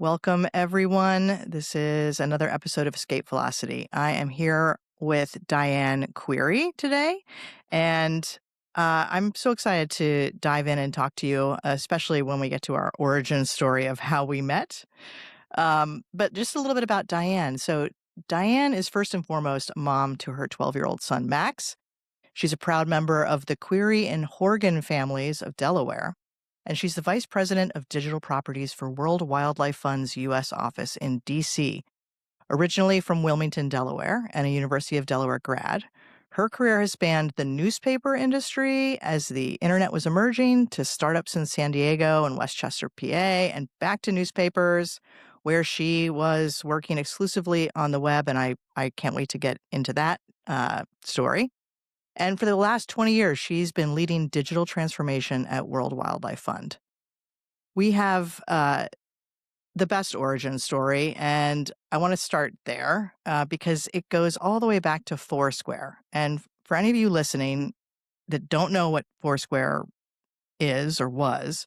Welcome, everyone. This is another episode of Escape Velocity. I am here with Diane Querey today, and I'm so excited to dive in and talk to you, especially when we get to our origin story of how we met. But just a little bit about Diane. So, Diane is first and foremost a mom to her 12-year-old son, Max. She's a proud member of the Querey and Horgan families of Delaware, and she's the vice president of digital properties for World Wildlife Fund's U.S. office in D.C. Originally from Wilmington, Delaware, and a University of Delaware grad, her career has spanned the newspaper industry as the internet was emerging to startups in San Diego and Westchester, PA, and back to newspapers where she was working exclusively on the web. And I can't wait to get into that story. And for the last 20 years, she's been leading digital transformation at World Wildlife Fund. We have the best origin story, and I want to start there because it goes all the way back to Foursquare. And for any of you listening that don't know what Foursquare is or was,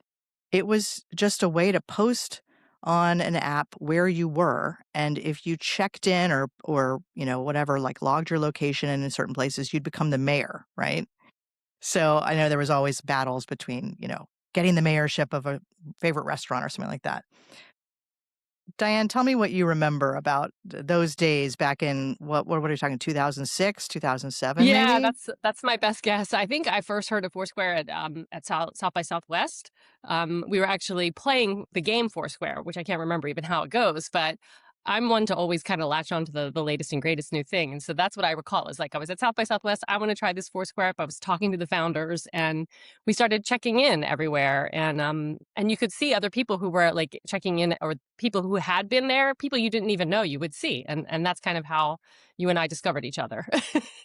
it was just a way to post on an app where you were, and if you checked in or whatever, like logged your location in certain places, you'd become the mayor, right? So I know there was always battles between getting the mayorship of a favorite restaurant or something like that. Diane, tell me what you remember about those days back in what are you talking, 2006, 2007 Yeah, maybe? that's my best guess. I think I first heard of Foursquare at South by Southwest. We were actually playing the game Foursquare, which I can't remember even how it goes, but I'm one to always kind of latch on to the latest and greatest new thing. And so that's what I recall is like I was at South by Southwest. I want to try this Foursquare app. I was talking to the founders and we started checking in everywhere. And you could see other people who were like checking in or people who had been there, people you didn't even know you would see. And that's kind of how you and I discovered each other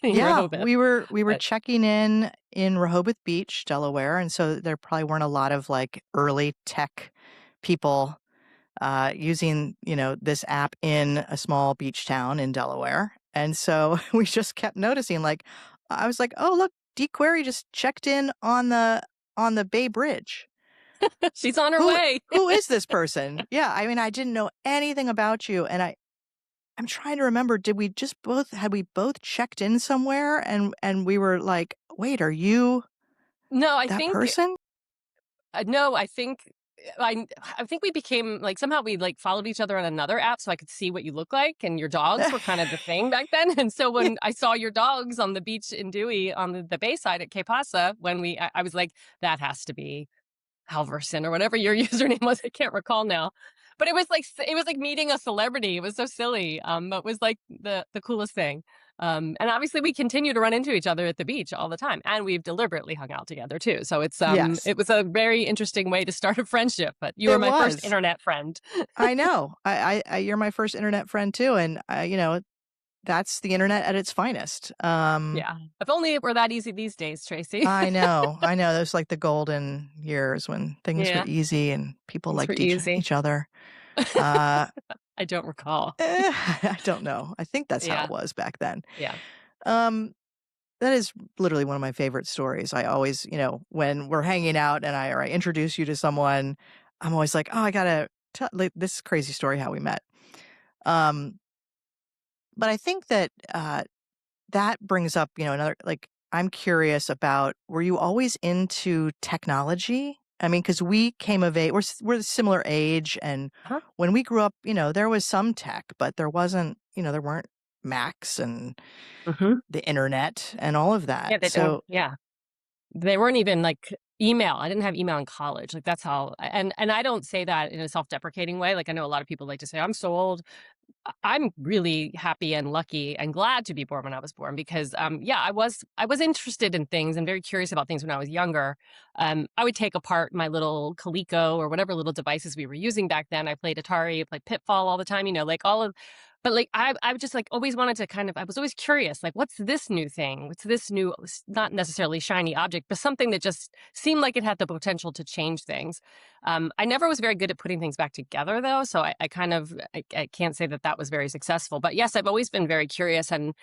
in Yeah, Rehoboth. we were But checking in Rehoboth Beach, Delaware, and so there probably weren't a lot of like early tech people using this app in a small beach town in Delaware, and so we just kept noticing. Like, I was like, "Oh, look, D Query just checked in on the Bay Bridge. she's on her Who way. who is this person?" Yeah, I mean, I didn't know anything about you, and I'm trying to remember, had we both checked in somewhere and we were like, "Wait, are you No, I that think person?" no, I think we became like somehow we like followed each other on another app so I could see what you look like, and your dogs were kind of the thing back then. And so Yeah. when I saw your dogs on the beach in Dewey on the Bayside at Cape Pasa, I was like, that has to be Halvorsen or whatever your username was. I can't recall now. But it was like meeting a celebrity. It was so silly. But it was like the coolest thing. And obviously we continue to run into each other at the beach all the time. And we've deliberately hung out together too. So Yes, it was a very interesting way to start a friendship. But you were it my first was. internet friend. I know. You're my first internet friend too, and that's the internet at its finest. Yeah. If only it were that easy these days, Tracey. I know. I know. Those like the golden years when things were Yeah. easy and people Things were liked easy. each other. Uh, I don't recall. I don't know. I think that's how it Yeah. was back then. Yeah. Um, That is literally one of my favorite stories. I always, when we're hanging out and I introduce you to someone, I'm always like, "Oh, I gotta tell like, this crazy story how we met." Um, but I think that that brings up, another like I'm curious about, were you always into technology? I mean, because we came of age, we're the similar age, and Huh? when we grew up, there was some tech, but there wasn't, there weren't Macs and Hmm. the internet and all of that. Yeah. They don't. So Yeah. They weren't even like email. I didn't have email in college. Like that's how and I don't say that in a self-deprecating way. Like I know a lot of people like to say I'm so old. I'm really happy and lucky and glad to be born when I was born because yeah, I was interested in things and very curious about things when I was younger. I would take apart my little Coleco or whatever little devices we were using back then. I played Atari, I played Pitfall all the time, like all of but like I just like always wanted to kind of I was always curious, like what's this new thing? What's this new not necessarily shiny object, but something that just seemed like it had the potential to change things. I never was very good at putting things back together, though, so I can't say that that was very successful. But yes, I've always been very curious. And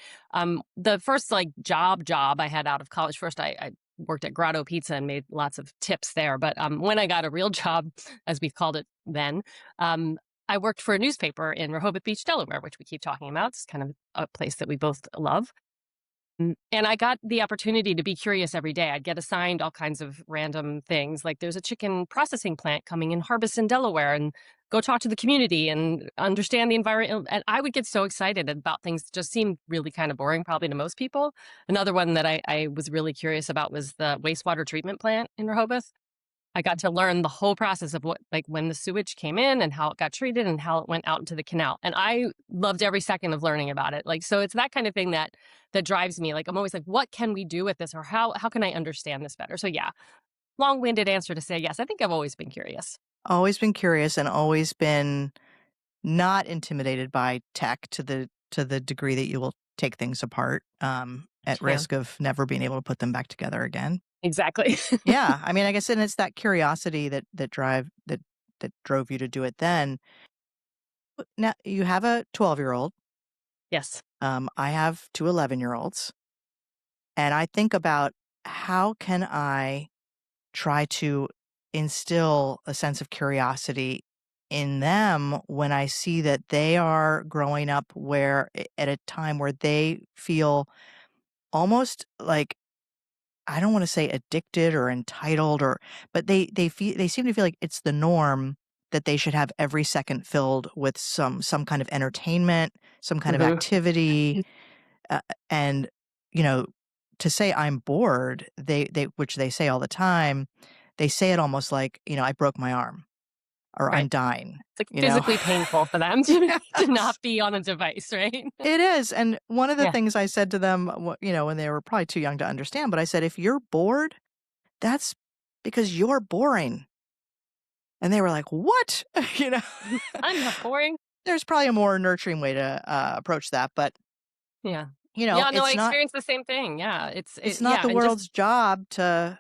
the first like job I had out of college, first I worked at Grotto Pizza and made lots of tips there. But when I got a real job, as we called it then, um, I worked for a newspaper in Rehoboth Beach, Delaware, which we keep talking about. It's kind of a place that we both love. And I got the opportunity to be curious every day. I'd get assigned all kinds of random things, like there's a chicken processing plant coming in Harbison, Delaware, and go talk to the community and understand the environment. And I would get so excited about things that just seemed really kind of boring, probably to most people. Another one that I was really curious about was the wastewater treatment plant in Rehoboth. I got to learn the whole process of what, like, when the sewage came in and how it got treated and how it went out into the canal. And I loved every second of learning about it. Like, so it's that kind of thing that drives me. Like, I'm always like, what can we do with this, or how can I understand this better? So yeah, long-winded answer to say yes. I think I've always been curious. Always been curious and always been not intimidated by tech to the degree that you will take things apart, at Yeah, risk of never being able to put them back together again. exactly. Yeah, I mean, I guess, and it's that curiosity that drove you to do it then. But now you have a 12-year-old. Yes. I have 2 11-year-olds, and I think about how can I try to instill a sense of curiosity in them when I see that they are growing up at a time where they feel almost like, I don't wanna say addicted or entitled, but they seem to feel like it's the norm that they should have every second filled with some kind of entertainment, some kind of Hmm. activity, uh, and, you know, to say I'm bored, they which they say all the time, they say it almost like, "I broke my arm," or "I'm Right. dying," It's like you know? physically painful for them to not Yes. be on a device, right? It is, and one of the Yeah. things I said to them, when they were probably too young to understand, but I said, "If you're bored, that's because you're boring." And they were like, "What?" You know? I'm not boring. There's probably a more nurturing way to, approach that, but, Yeah. Yeah, no, I it's not experienced the same thing. Yeah, not yeah, the and just world's job to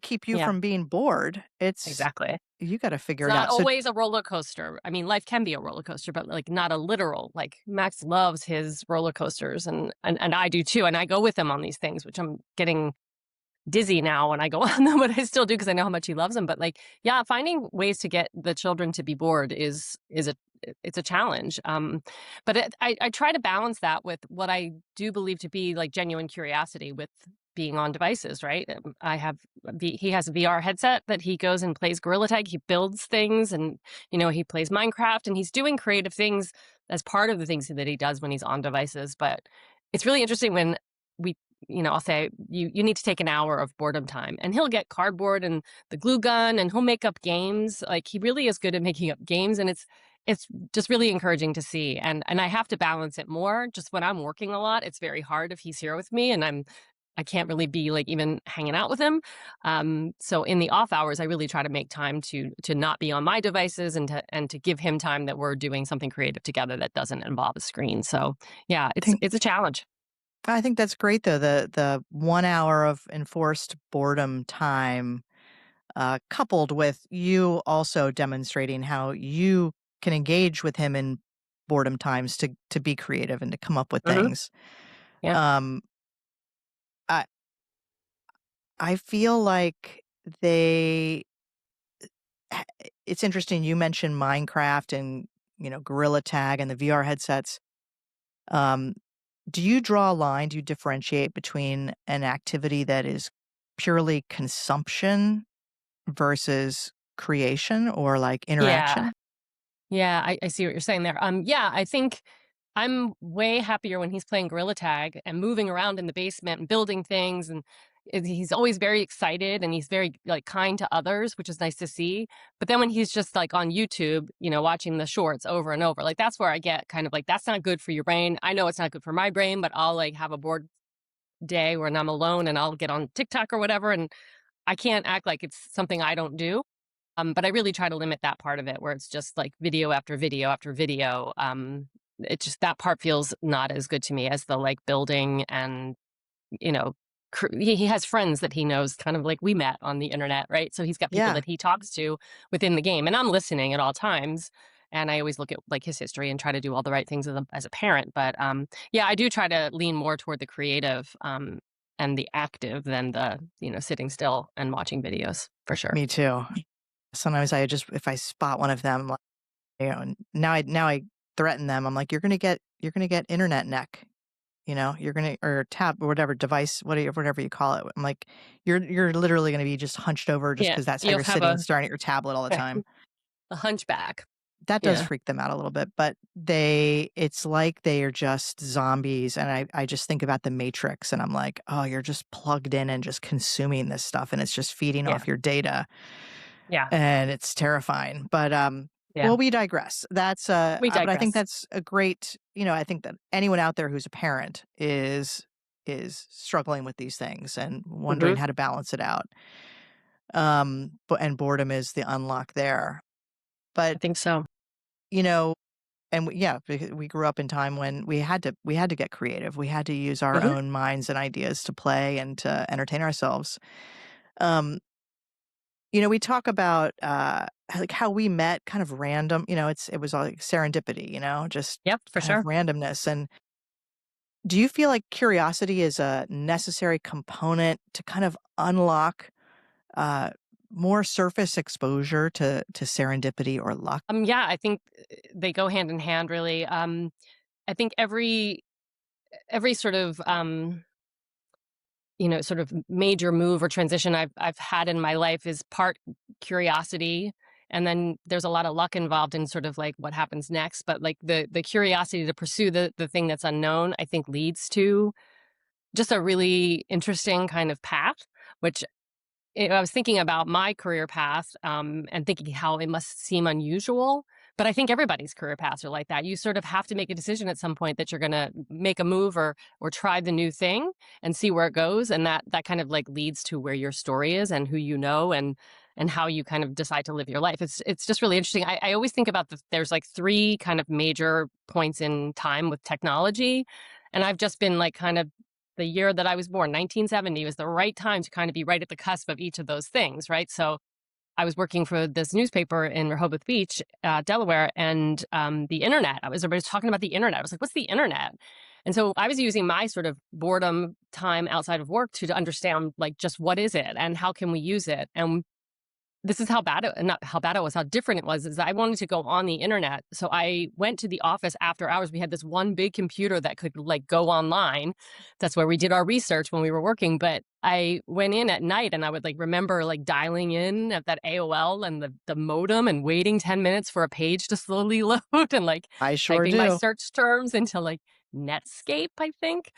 keep you yeah, from being bored. exactly. You gotta It's figure it not out. So always a roller coaster. I mean, life can be a roller coaster, but, like, not a literal, like, Max loves his roller coasters, and I do too, and I go with him on these things, which I'm getting dizzy now when I go on them, but I still do because I know how much he loves them. But, like, yeah, finding ways to get the children to be bored is it's a challenge. But I try to balance that with what I do believe to be like genuine curiosity with being on devices. Right? I have he has a VR headset that he goes and plays Gorilla Tag. He builds things, and he plays Minecraft, and he's doing creative things as part of the things that he does when he's on devices. But it's really interesting when we I'll say, you need to take an hour of boredom time. And he'll get cardboard and the glue gun and he'll make up games. Like he really is good at making up games. And it's just really encouraging to see. And I have to balance it more. Just when I'm working a lot, it's very hard if he's here with me and I can't really be like even hanging out with him. So in the off hours, I really try to make time to not be on my devices and to give him time that we're doing something creative together that doesn't involve a screen. So yeah, I think it's a challenge. I think that's great though, the 1 hour of enforced boredom time, coupled with you also demonstrating how you can engage with him in boredom times to be creative and to come up with Hmm. things. Yeah. Um, I I feel like they ha it's interesting you mentioned Minecraft and, Gorilla Tag and the VR headsets. Um, do you draw a line? Do you differentiate between an activity that is purely consumption versus creation or, like, Yeah. interaction? Yeah, I see what you're saying there. Yeah, I think I'm way happier when he's playing Gorilla Tag and moving around in the basement and building things, and he's always very excited and he's very like kind to others, which is nice to see. But then when he's just like on YouTube, watching the shorts over and over, like that's where I get kind of like that's not good for your brain. I know it's not good for my brain, but I'll like have a bored day when I'm alone and I'll get on TikTok or whatever, and I can't act like it's something I don't do. But I really try to limit that part of it where it's just like video after video after video. It just that part feels not as good to me as the like building and you know he has friends that he knows kind of like we met on the internet, right? So he's got people Yeah, that he talks to within the game, and I'm listening at all times. And I always look at like his history and try to do all the right things as a parent. But yeah, I do try to lean more toward the creative and the active than the sitting still and watching videos for sure. me too. Sometimes I just if I spot one of them and now I threaten them. I'm like, you're gonna get internet neck. You're gonna or tab or whatever device, whatever you call it. I'm like, you're literally gonna be just hunched over just Yeah, because that's how you'll you're have sitting and staring at your tablet all the time. a hunchback. That does Yeah. freak them out a little bit, but it's like they are just zombies, and I just think about The Matrix, and I'm like, "Oh, you're just plugged in and just consuming this stuff, and it's just feeding Yeah. off your data." Yeah. And it's terrifying. But, Yeah. well, we digress. We But I think digress. that's a great, I think that anyone out there who's a parent is struggling with these things and wondering Mhm. how to balance it out. But and boredom is the unlock there. But, I think so. you know, and yeah, because we grew up in time when we had to get creative. We had to use our Mhm. own minds and ideas to play and to entertain ourselves. Um, we talk about, like, how we met kind of random, it was all like serendipity, just Yep, for kind of sure. randomness, and do you feel like curiosity is a necessary component to kind of unlock, uh, more surface exposure to serendipity or luck? Yeah, I think they go hand in hand really. I think every sort of sort of major move or transition I've had in my life is part curiosity, and then there's a lot of luck involved in sort of like what happens next. But like the curiosity to pursue the thing that's unknown, I think leads to just a really interesting kind of path, which I was thinking about my career path, and thinking how it must seem unusual. But I think everybody's career paths are like that. You sort of have to make a decision at some point that you're going to make a move or try the new thing and see where it goes, and that kind of like leads to where your story is and who you know and how you kind of decide to live your life. It's just really interesting. I always think about there's like three kind of major points in time with technology, and I've just been like kind of the year that I was born, 1970, was the right time to kind of be right at the cusp of each of those things, right? So I was working for this newspaper in Rehoboth Beach, Delaware, and the internet. Everybody was talking about the internet. I was like, "What's the internet?" And so I was using my sort of boredom time outside of work to understand, like, just what is it and how can we use it. And this is how bad it, not how bad it was, how different it was, is I wanted to go on the internet. So I went to the office after hours. We had this one big computer that could like go online. That's where we did our research when we were working. But I went in at night and I would like remember like dialing in at that AOL and the modem and waiting 10 minutes for a page to slowly load and like I sure typing my do. search terms into like Netscape, I think.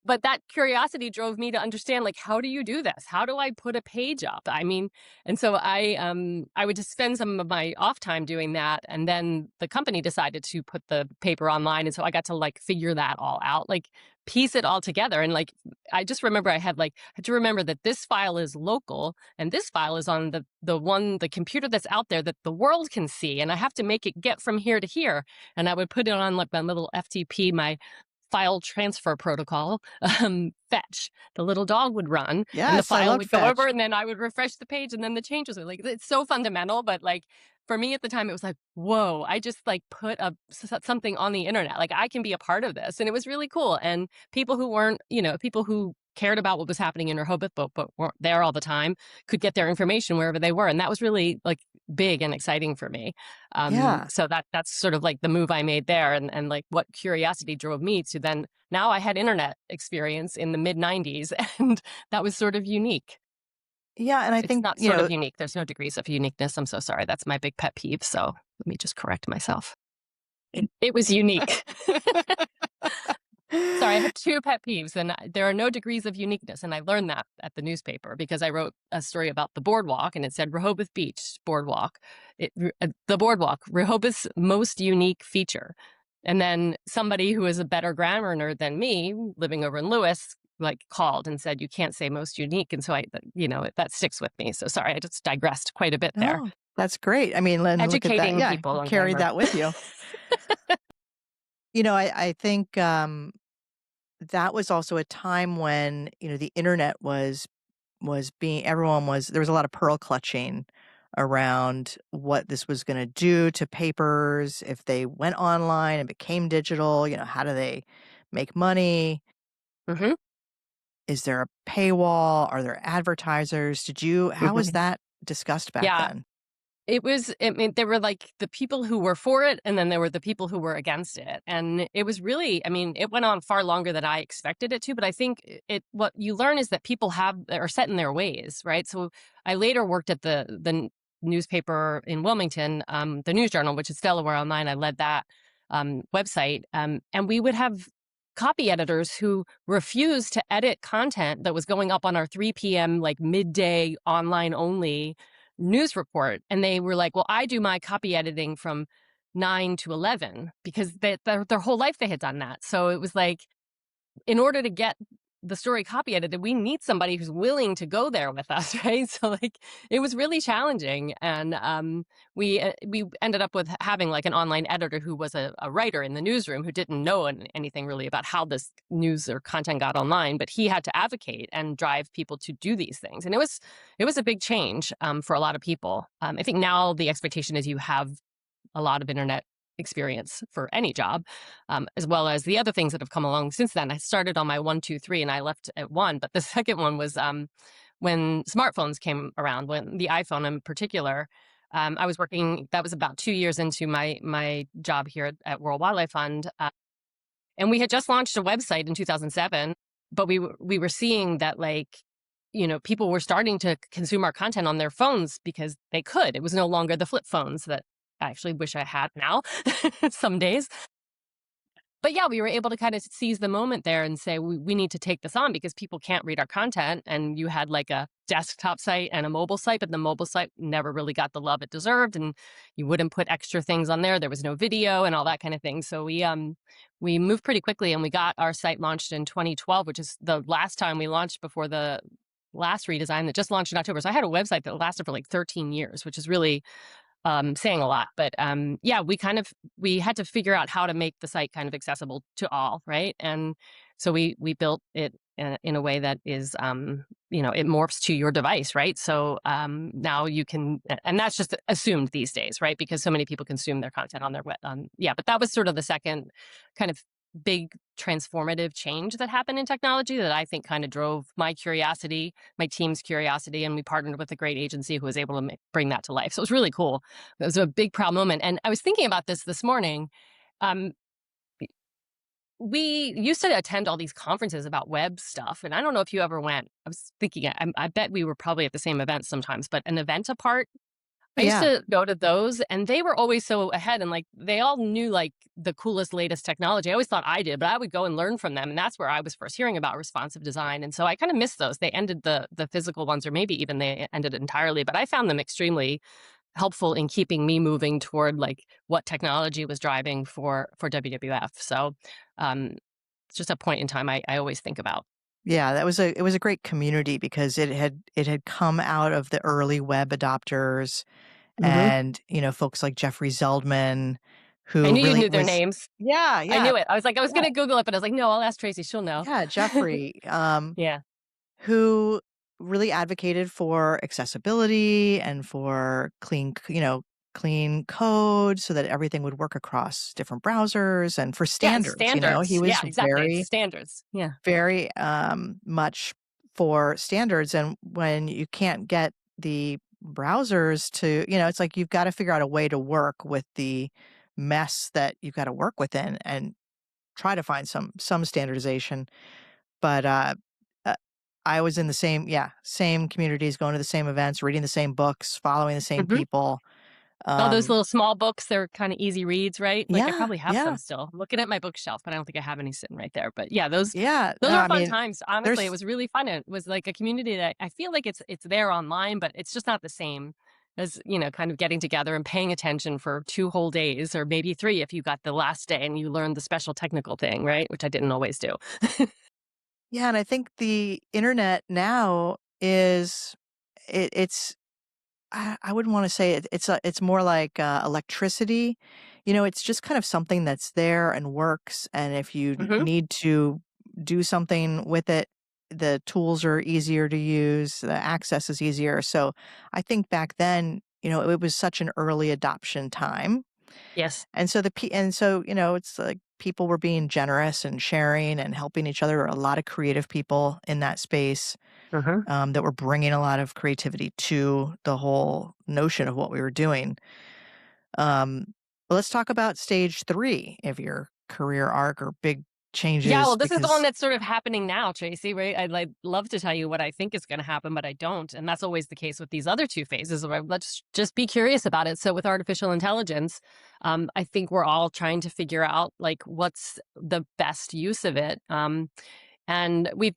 But that curiosity drove me to understand, like, how do you do this? How do I put a page up? I mean, and so I would just spend some of my off time doing that, and then the company decided to put the paper online, and so I got to like figure that all out, like piece it all together, and like I just remember I had to remember that this file is local and this file is on the computer that's out there that the world can see, and I have to make it get from here to here, and I would put it on like my little FTP, my file transfer protocol, fetch. The little dog would run and the Yes, I file loved would go over Fetch. and then I would refresh the page and then the changes were like, it's so fundamental. But like for me at the time, it was like, whoa, I just like put something on the internet. Like I can be a part of this. And it was really cool. And people who weren't, people who cared about what was happening in Rehoboth, but weren't there all the time, could get their information wherever they were. And that was really like big and exciting for me. Yeah. So that's sort of like the move I made there, and like what curiosity drove me to then now I had internet experience in the mid 90s, and that was sort of unique. Yeah, and I It's think, not sort of unique. There's no degrees of uniqueness. I'm so sorry. That's my big pet peeve. So let me just correct myself. It was unique. Sorry, I have two pet peeves, and there are no degrees of uniqueness. And I learned that at the newspaper because I wrote a story about the boardwalk, and it said Rehoboth Beach Boardwalk, the boardwalk, Rehoboth's most unique feature. And then somebody who is a better grammar nerd than me, living over in Lewis, like called and said, "You can't say most unique." And so that sticks with me. So sorry, I just digressed quite a bit there. oh, that's great. I mean, and look at that. Educating Yeah, people you on carried grammar. that with you. I think, that was also a time when, the internet was being everyone was there was a lot of pearl clutching around what this was gonna do to papers if they went online and became digital, how do they make money? Hmm. Is there a paywall? Are there advertisers? How was Hmm. that discussed back Yeah, then? It was I mean, there were, like, the people who were for it, and then there were the people who were against it, and it was really I mean, it went on far longer than I expected it to, but I think it what you learn is that people are set in their ways, right? So, I later worked at the newspaper in Wilmington, the News Journal, which is Delaware Online. I led that, website, and we would have copy editors who refused to edit content that was going up on our 3 p.m., like, midday online only news report, and they were like, "Well, I do my copy editing from 9 to 11," because their whole life they had done that. So it was like, in order to get the story copy edited, we need somebody who's willing to go there with us, right? So like, it was really challenging, and we ended up with having like an online editor who was a writer in the newsroom who didn't know anything really about how this news or content got online, but he had to advocate and drive people to do these things, and it was a big change for a lot of people. I think now the expectation is you have a lot of internet experience for any job, as well as the other things that have come along since then. I started on my 1, 2, 3, and I left at one. But the second one was when smartphones came around, when the iPhone in particular. I was working. That was about 2 years into my job here at World Wildlife Fund, and we had just launched a website in 2007. But we were seeing that, like, people were starting to consume our content on their phones because they could. It was no longer the flip phones that I actually wish I had now some days. But yeah, we were able to kind of seize the moment there and say, we need to take this on because people can't read our content. And you had like a desktop site and a mobile site, but the mobile site never really got the love it deserved. And you wouldn't put extra things on there. There was no video and all that kind of thing. So we moved pretty quickly, and we got our site launched in 2012, which is the last time we launched before the last redesign that just launched in October. So I had a website that lasted for like 13 years, which is really saying a lot. But yeah, we had to figure out how to make the site kind of accessible to all, right? And so we built it in a way that is it morphs to your device, right? So now you can, and that's just assumed these days, right? Because so many people consume their content on their web. Yeah, but that was sort of the second kind of big transformative change that happened in technology that I think kind of drove my curiosity, my team's curiosity, and we partnered with a great agency who was able to bring that to life. So it was really cool. It was a big proud moment. And I was thinking about this morning. Um, we used to attend all these conferences about web stuff, and I don't know if you ever went. I was thinking, I bet we were probably at the same event sometimes, but an event apart, I used Yeah. to go to those, and they were always so ahead, and like they all knew like the coolest, latest technology. I always thought I did, but I would go and learn from them, and that's where I was first hearing about responsive design. And so I kind of missed those. They ended the physical ones, or maybe even they ended entirely. But I found them extremely helpful in keeping me moving toward like what technology was driving for WWF. So it's just a point in time I always think about. Yeah, it was a great community because it had come out of the early web adopters Hmm. and, folks like Jeffrey Zeldman I who knew you really knew their was. names. Yeah, I yeah. knew it. I was like, I was Yeah. going to Google it, but I was like, no, I'll ask Tracy. She'll know. Yeah, Jeffrey, Yeah. who really advocated for accessibility and for clean code so that everything would work across different browsers and for Yeah, and standards. He standards. Yeah, was exactly. It's standards. Yeah. very much for standards. And when you can't get the browsers to, it's like you've got to figure out a way to work with the mess that you've got to work within and try to find some standardization. But uh, I was in the same communities, going to the same events, reading the same books, following the same Hmm. people. All those Um, little small books, they're kind of easy reads, right? Like I yeah, probably have some yeah, still. I'm looking at my bookshelf, but I don't think I have any sitting right there. But yeah, those yeah. those No, were I fun mean, times. Honestly, it there's was really fun. It was like a community that I feel like it's there online, but it's just not the same as, kind of getting together and paying attention for 2 whole days, or maybe three if you got the last day and you learned the special technical thing, right? Which I didn't always do. yeah, and I think the internet now is it's I wouldn't want to say it's more like electricity. It's just kind of something that's there and works. And if you Hmm. need to do something with it, the tools are easier to use, the access is easier. So I think back then, it was such an early adoption time. Yes. It's like people were being generous and sharing and helping each other. A lot of creative people in that space Uh-huh. that were bringing a lot of creativity to the whole notion of what we were doing. Um, let's talk about stage 3 of your career arc or big Yeah, changes well, this is the one because that's sort of happening now, Tracy, right? I'd like love to tell you what I think is going to happen, but I don't. And that's always the case with these other two phases. Where let's just be curious about it. So with artificial intelligence, I think we're all trying to figure out like what's the best use of it. And we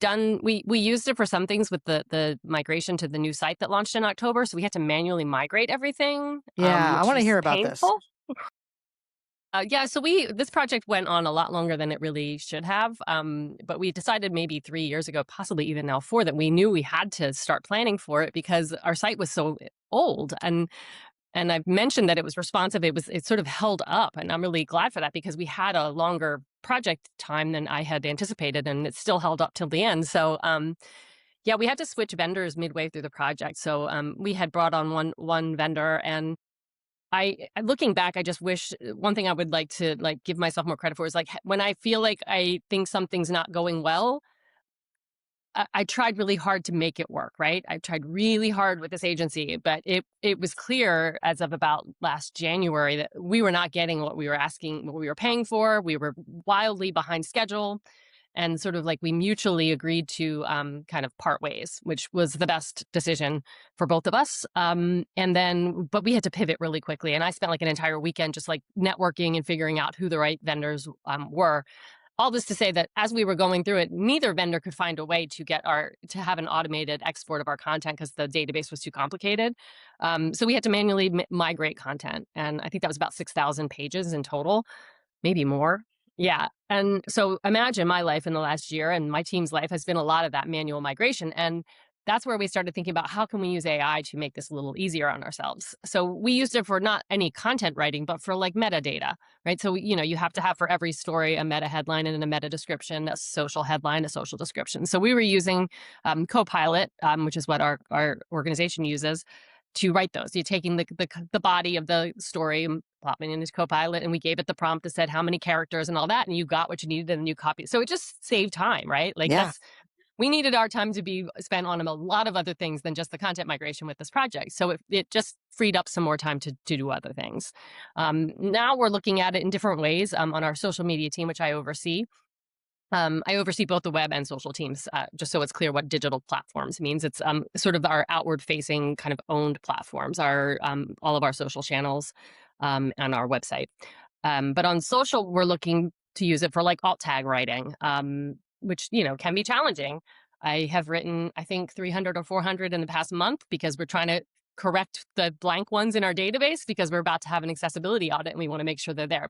used it for some things with the migration to the new site that launched in October. So we had to manually migrate everything, yeah, I which want to was hear about this. painful. Yeah, so this project went on a lot longer than it really should have. But we decided maybe 3 years ago, possibly even now 4, that we knew we had to start planning for it because our site was so old. And I've mentioned that it was responsive. It sort of held up, and I'm really glad for that because we had a longer project time than I had anticipated, and it still held up till the end. So yeah, we had to switch vendors midway through the project. So we had brought on one vendor, and looking back, I just wish one thing I would like to like give myself more credit for is like when I feel like I think something's not going well, I tried really hard to make it work, right? I tried really hard with this agency, but it was clear as of about last January that we were not getting what we were asking, what we were paying for. We were wildly behind schedule, and sort of like we mutually agreed to kind of part ways, which was the best decision for both of us. But we had to pivot really quickly, and I spent like an entire weekend just like networking and figuring out who the right vendors were. All this to say that as we were going through it, neither vendor could find a way to have an automated export of our content because the database was too complicated. So we had to manually migrate content, and I think that was about 6,000 pages in total, maybe more. Yeah. And so imagine my life in the last year, and my team's life has been a lot of that manual migration. And that's where we started thinking about how can we use AI to make this a little easier on ourselves. So we used it for not any content writing, but for like metadata, right? So, you have to have for every story a meta headline and a meta description, a social headline, a social description. So we were using Copilot, which is what our organization uses, to write those. You're taking the body of the story and plopping in his Copilot, and we gave it the prompt that said how many characters and all that, and you got what you needed and you copied. So it just saved time, right? Like Yeah. we needed our time to be spent on a lot of other things than just the content migration with this project. So it just freed up some more time to do other things. Now we're looking at it in different ways on our social media team, which I oversee. I oversee both the web and social teams, just so it's clear what digital platforms means. It's sort of our outward-facing kind of owned platforms, our all of our social channels and our website. But on social, we're looking to use it for like alt tag writing, which can be challenging. I have written, I think, 300 or 400 in the past month because we're trying to correct the blank ones in our database because we're about to have an accessibility audit and we want to make sure they're there.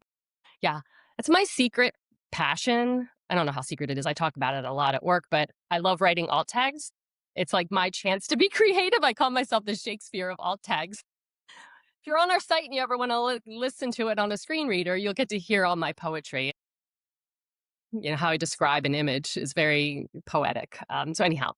Yeah, it's my secret passion. I don't know how secret it is. I talk about it a lot at work, but I love writing alt tags. It's like my chance to be creative. I call myself the Shakespeare of alt tags. If you're on our site and you ever want to listen to it on a screen reader, you'll get to hear all my poetry. How I describe an image is very poetic. So anyhow,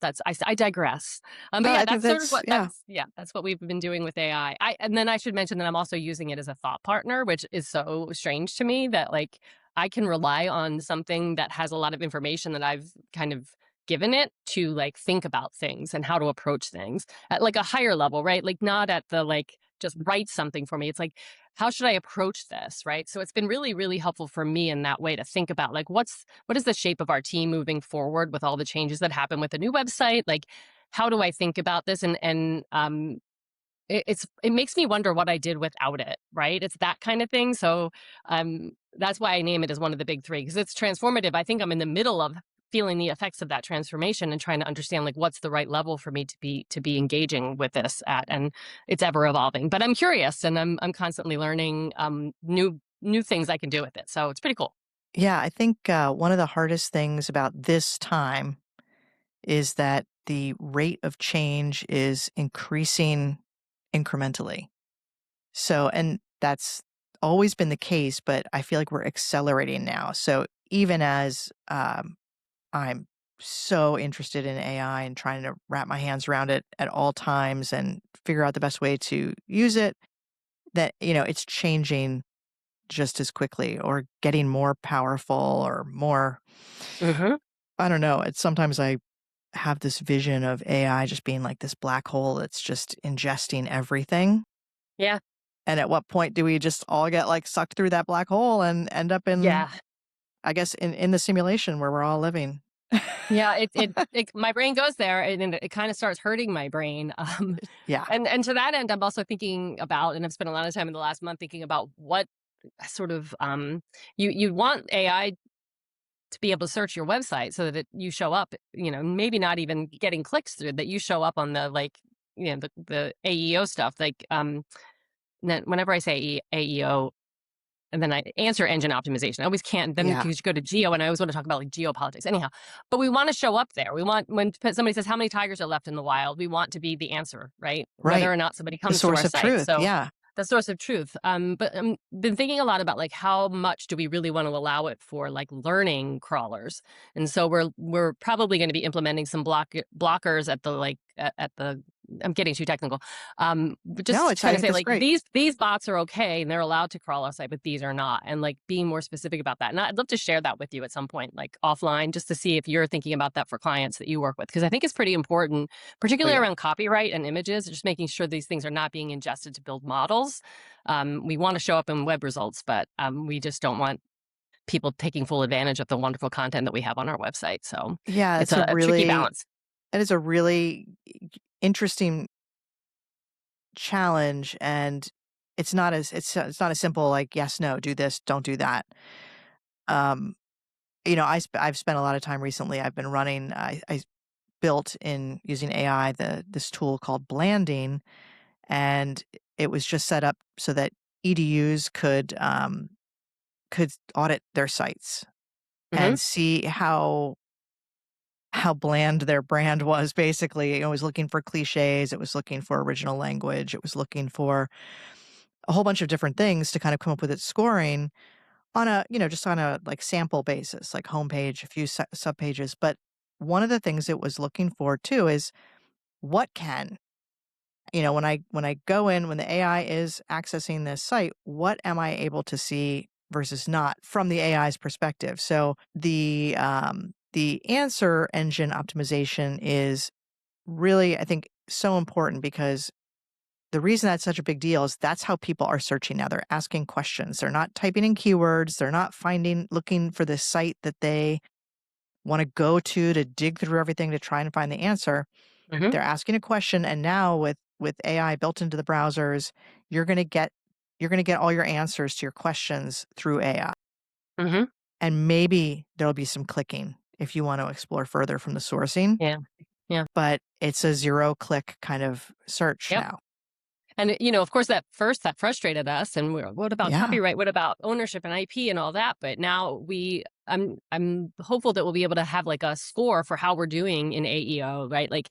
I digress. But No, yeah, I think that's sort of that's what yeah. that's what we've been doing with AI. And then I should mention that I'm also using it as a thought partner, which is so strange to me that like I can rely on something that has a lot of information that I've kind of given it to like think about things and how to approach things at like a higher level, right? Like not at the like just write something for me. It's like how should I approach this, right? So it's been really, really helpful for me in that way to think about like what is the shape of our team moving forward with all the changes that happen with the new website? Like, how do I think about this? It makes me wonder what I did without it, right? It's that kind of thing. So that's why I name it as one of the big three because it's transformative. I think I'm in the middle of feeling the effects of that transformation and trying to understand like what's the right level for me to be engaging with this at, and it's ever evolving. But I'm curious and I'm constantly learning new things I can do with it. So it's pretty cool. Yeah, I think one of the hardest things about this time is that the rate of change is increasing incrementally. So, and that's always been the case, but I feel like we're accelerating now. So, even as I'm so interested in AI and trying to wrap my hands around it at all times and figure out the best way to use it, that, it's changing just as quickly or getting more powerful or more, Mhm. I don't know. It's sometimes I have this vision of AI just being like this black hole that's just ingesting everything. Yeah. And at what point do we just all get like sucked through that black hole and end up in, Yeah. I guess, in the simulation where we're all living? Yeah, it my brain goes there, and then it kinda starts hurting my brain, Yeah. and to that end, I'm also thinking about, and I've spent a lot of time in the last month thinking about what sort of, you want AI to be able to search your website so that you show up, maybe not even getting clicks through, that you show up on the, like, the AEO stuff, like, whenever I say AEO, and then I answer engine optimization. I always can't. Then Yeah. because you go to geo, and I always want to talk about like geopolitics. Anyhow, but we want to show up there. We want when somebody says how many tigers are left in the wild, we want to be the answer, right? Whether Right. or not somebody The comes to source our of site. truth. So Yeah. the source of truth. But been thinking a lot about like how much do we really want to allow it for like learning crawlers, and so we're probably going to be implementing some blockers at the at the. I'm getting too technical. But No, just to it's, I kind of think say that's like great. these bots are okay and they're allowed to crawl our site, but these are not, and like being more specific about that. And I'd love to share that with you at some point, like offline, just to see if you're thinking about that for clients that you work with, because I think it's pretty important, Oh, particularly yeah. around copyright and images, just making sure these things are not being ingested to build models. We want to show up in web results, but we just don't want people taking full advantage of the wonderful content that we have on our website. So Yeah. it's It's a a tricky really, balance. it is a really interesting challenge. And it's not as simple like, yes, no, do this, don't do that. Um, I've spent a lot of time recently. I've been running, I built in using AI, this tool called Blanding, and it was just set up so that EDUs could audit their sites Hmm. and see how bland their brand was. Basically, it was looking for cliches, it was looking for original language, it was looking for a whole bunch of different things to kind of come up with its scoring on a, just on a like sample basis, like homepage, a few subpages. But one of the things it was looking for too is what can, when I go in, when the AI is accessing this site, what am I able to see versus not from the AI's perspective? So the answer engine optimization is really, I think, so important because the reason that's such a big deal is that's how people are searching now. They're asking questions. They're not typing in keywords. They're not looking for the site that they want to go to dig through everything to try and find the answer. Hmm. They're asking a question, and now with AI built into the browsers, you're going to get all your answers to your questions through AI. Hmm. And maybe there'll be some clicking if you want to explore further from the sourcing, Yeah. Yeah. but it's a zero click kind of search Yep. now. And, of course, that frustrated us, and we're, "What about Yeah. copyright? What about ownership and IP and all that?" But now I'm hopeful that we'll be able to have, like, a score for how we're doing in AEO, right? Like,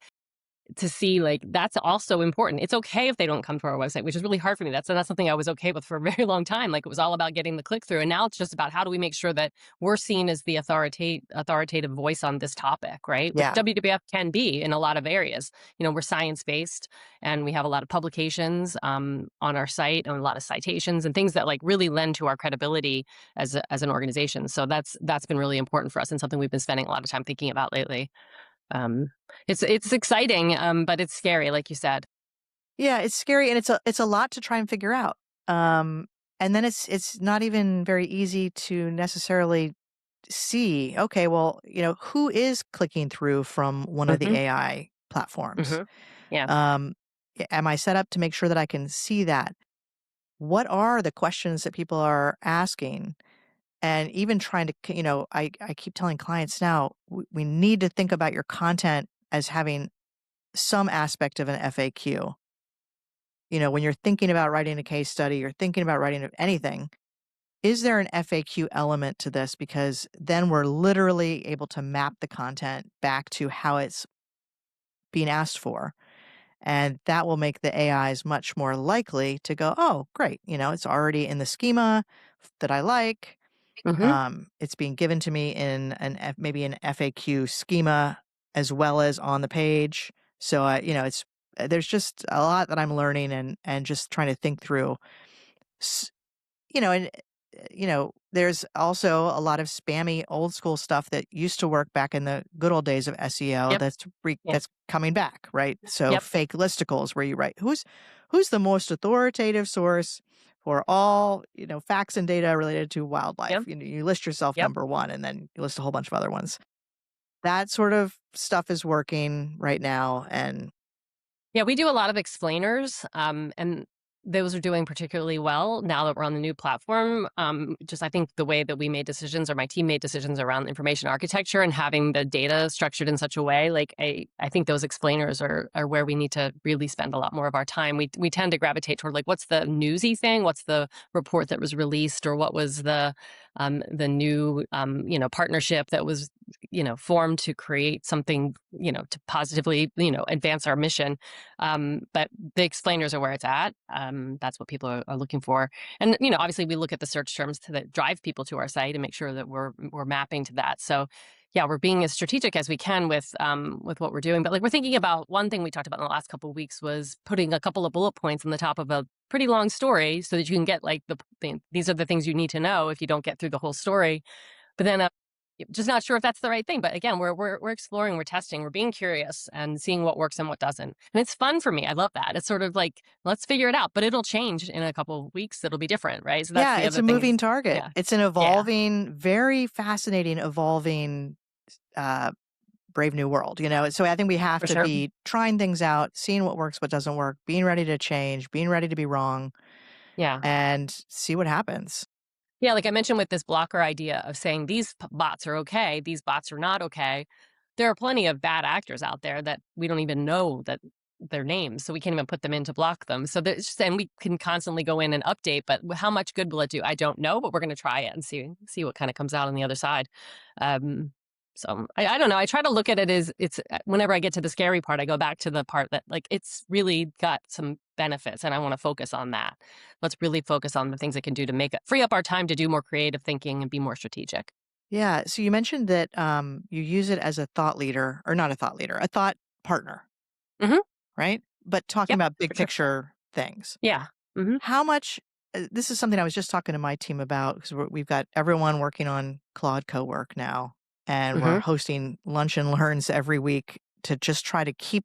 to see, like, that's also important. It's okay if they don't come to our website, which is really hard for me. That's something I was okay with for a very long time. Like, it was all about getting the click through, and now it's just about how do we make sure that we're seen as the authoritative voice on this topic, right? Which Yeah. WWF can be in a lot of areas. We're science-based, and we have a lot of publications, on our site, and a lot of citations and things that, like, really lend to our credibility as an organization. So that's been really important for us and something we've been spending a lot of time thinking about lately. Um, it's exciting, but it's scary, like you said. Yeah, it's scary and it's a lot to try and figure out. Um and then it's not even very easy to necessarily see, okay, well, who is clicking through from one of the Mhm. AI platforms? Mhm. Yeah. Um, am I set up to make sure that I can see that? What are the questions that people are asking? And even trying to, I keep telling clients now, we need to think about your content as having some aspect of an FAQ. When you're thinking about writing a case study, you're thinking about writing anything, is there an FAQ element to this? Because then we're literally able to map the content back to how it's being asked for. And that will make the AIs much more likely to go, oh, great. It's already in the schema that I like. Mhm. It's being given to me in maybe an FAQ schema as well as on the page. So, there's just a lot that I'm learning and just trying to think through, S- and there's also a lot of spammy old school stuff that used to work back in the good old days of SEO Yep. that's Yeah. that's coming back, right? So Yep. fake listicles where you write who's the most authoritative source for all, facts and data related to wildlife. Yep. You list yourself Yep. number 1 and then you list a whole bunch of other ones. That sort of stuff is working right now, and Yeah, we do a lot of explainers, and those are doing particularly well now that we're on the new platform. Just I think the way that we made decisions, or my team made decisions around information architecture and having the data structured in such a way, like I think those explainers are where we need to really spend a lot more of our time. We tend to gravitate toward like what's the newsy thing, what's the report that was released, or what was the new partnership that was formed to create something to positively advance our mission. But the explainers are where it's at. That's what people are looking for. And, obviously we look at the search terms that drive people to our site and make sure that we're mapping to that. So yeah, we're being as strategic as we can with what we're doing. But like we're thinking about one thing we talked about in the last couple of weeks was putting a couple of bullet points on the top of a pretty long story so that you can get like these are the things you need to know if you don't get through the whole story. But then just not sure if that's the right thing. But again, we're exploring, we're testing, we're being curious and seeing what works and what doesn't. And it's fun for me. I love that. It's sort of like, let's figure it out, but it'll change in a couple of weeks. It'll be different, right? So that's yeah, the it's other a thing moving is, target. yeah, It's an yeah, evolving, very fascinating, evolving uh, brave new world, So I think we have for to sure. be trying things out, seeing what works, what doesn't work, being ready to change, being ready to be wrong, Yeah. and see what happens. Yeah, like I mentioned with this blocker idea of saying these bots are okay, these bots are not okay. There are plenty of bad actors out there that we don't even know that their names, so we can't even put them in to block them. So there's just, and we can constantly go in and update, but how much good will it do? I don't know, but we're going to try it and see what kind of comes out on the other side. Um, so I don't know. I try to look at it as it's whenever I get to the scary part, I go back to the part that like it's really got some benefits, and I want to focus on that. Let's really focus on the things it can do to make it free up our time to do more creative thinking and be more strategic. Yeah. So you mentioned that you use it as a thought leader, or not a thought leader, a thought partner, Hmm. right? But talking Yep, about big for sure. picture things. Yeah. Hmm. How much? This is something I was just talking to my team about because we've got everyone working on Claude co-work now, and we're Hmm. hosting lunch and learns every week to just try to keep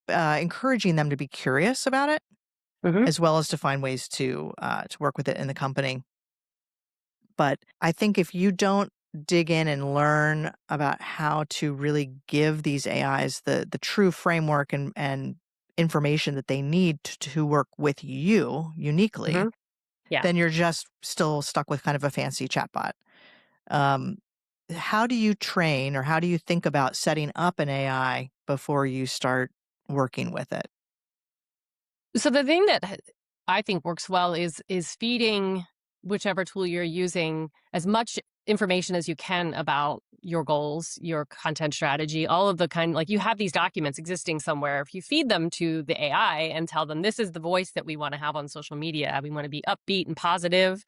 encouraging them to be curious about it, Hmm. as well as to find ways to work with it in the company. But I think if you don't dig in and learn about how to really give these AIs the true framework and information that they need to work with you uniquely, Hmm. Yeah. then you're just still stuck with kind of a fancy chatbot. Um, how do you train, or how do you think about setting up an AI before you start working with it? So the thing that I think works well is feeding whichever tool you're using as much information as you can about your goals, your content strategy, all of the kind like you have these documents existing somewhere. If you feed them to the AI and tell them this is the voice that we want to have on social media, we want to be upbeat and positive,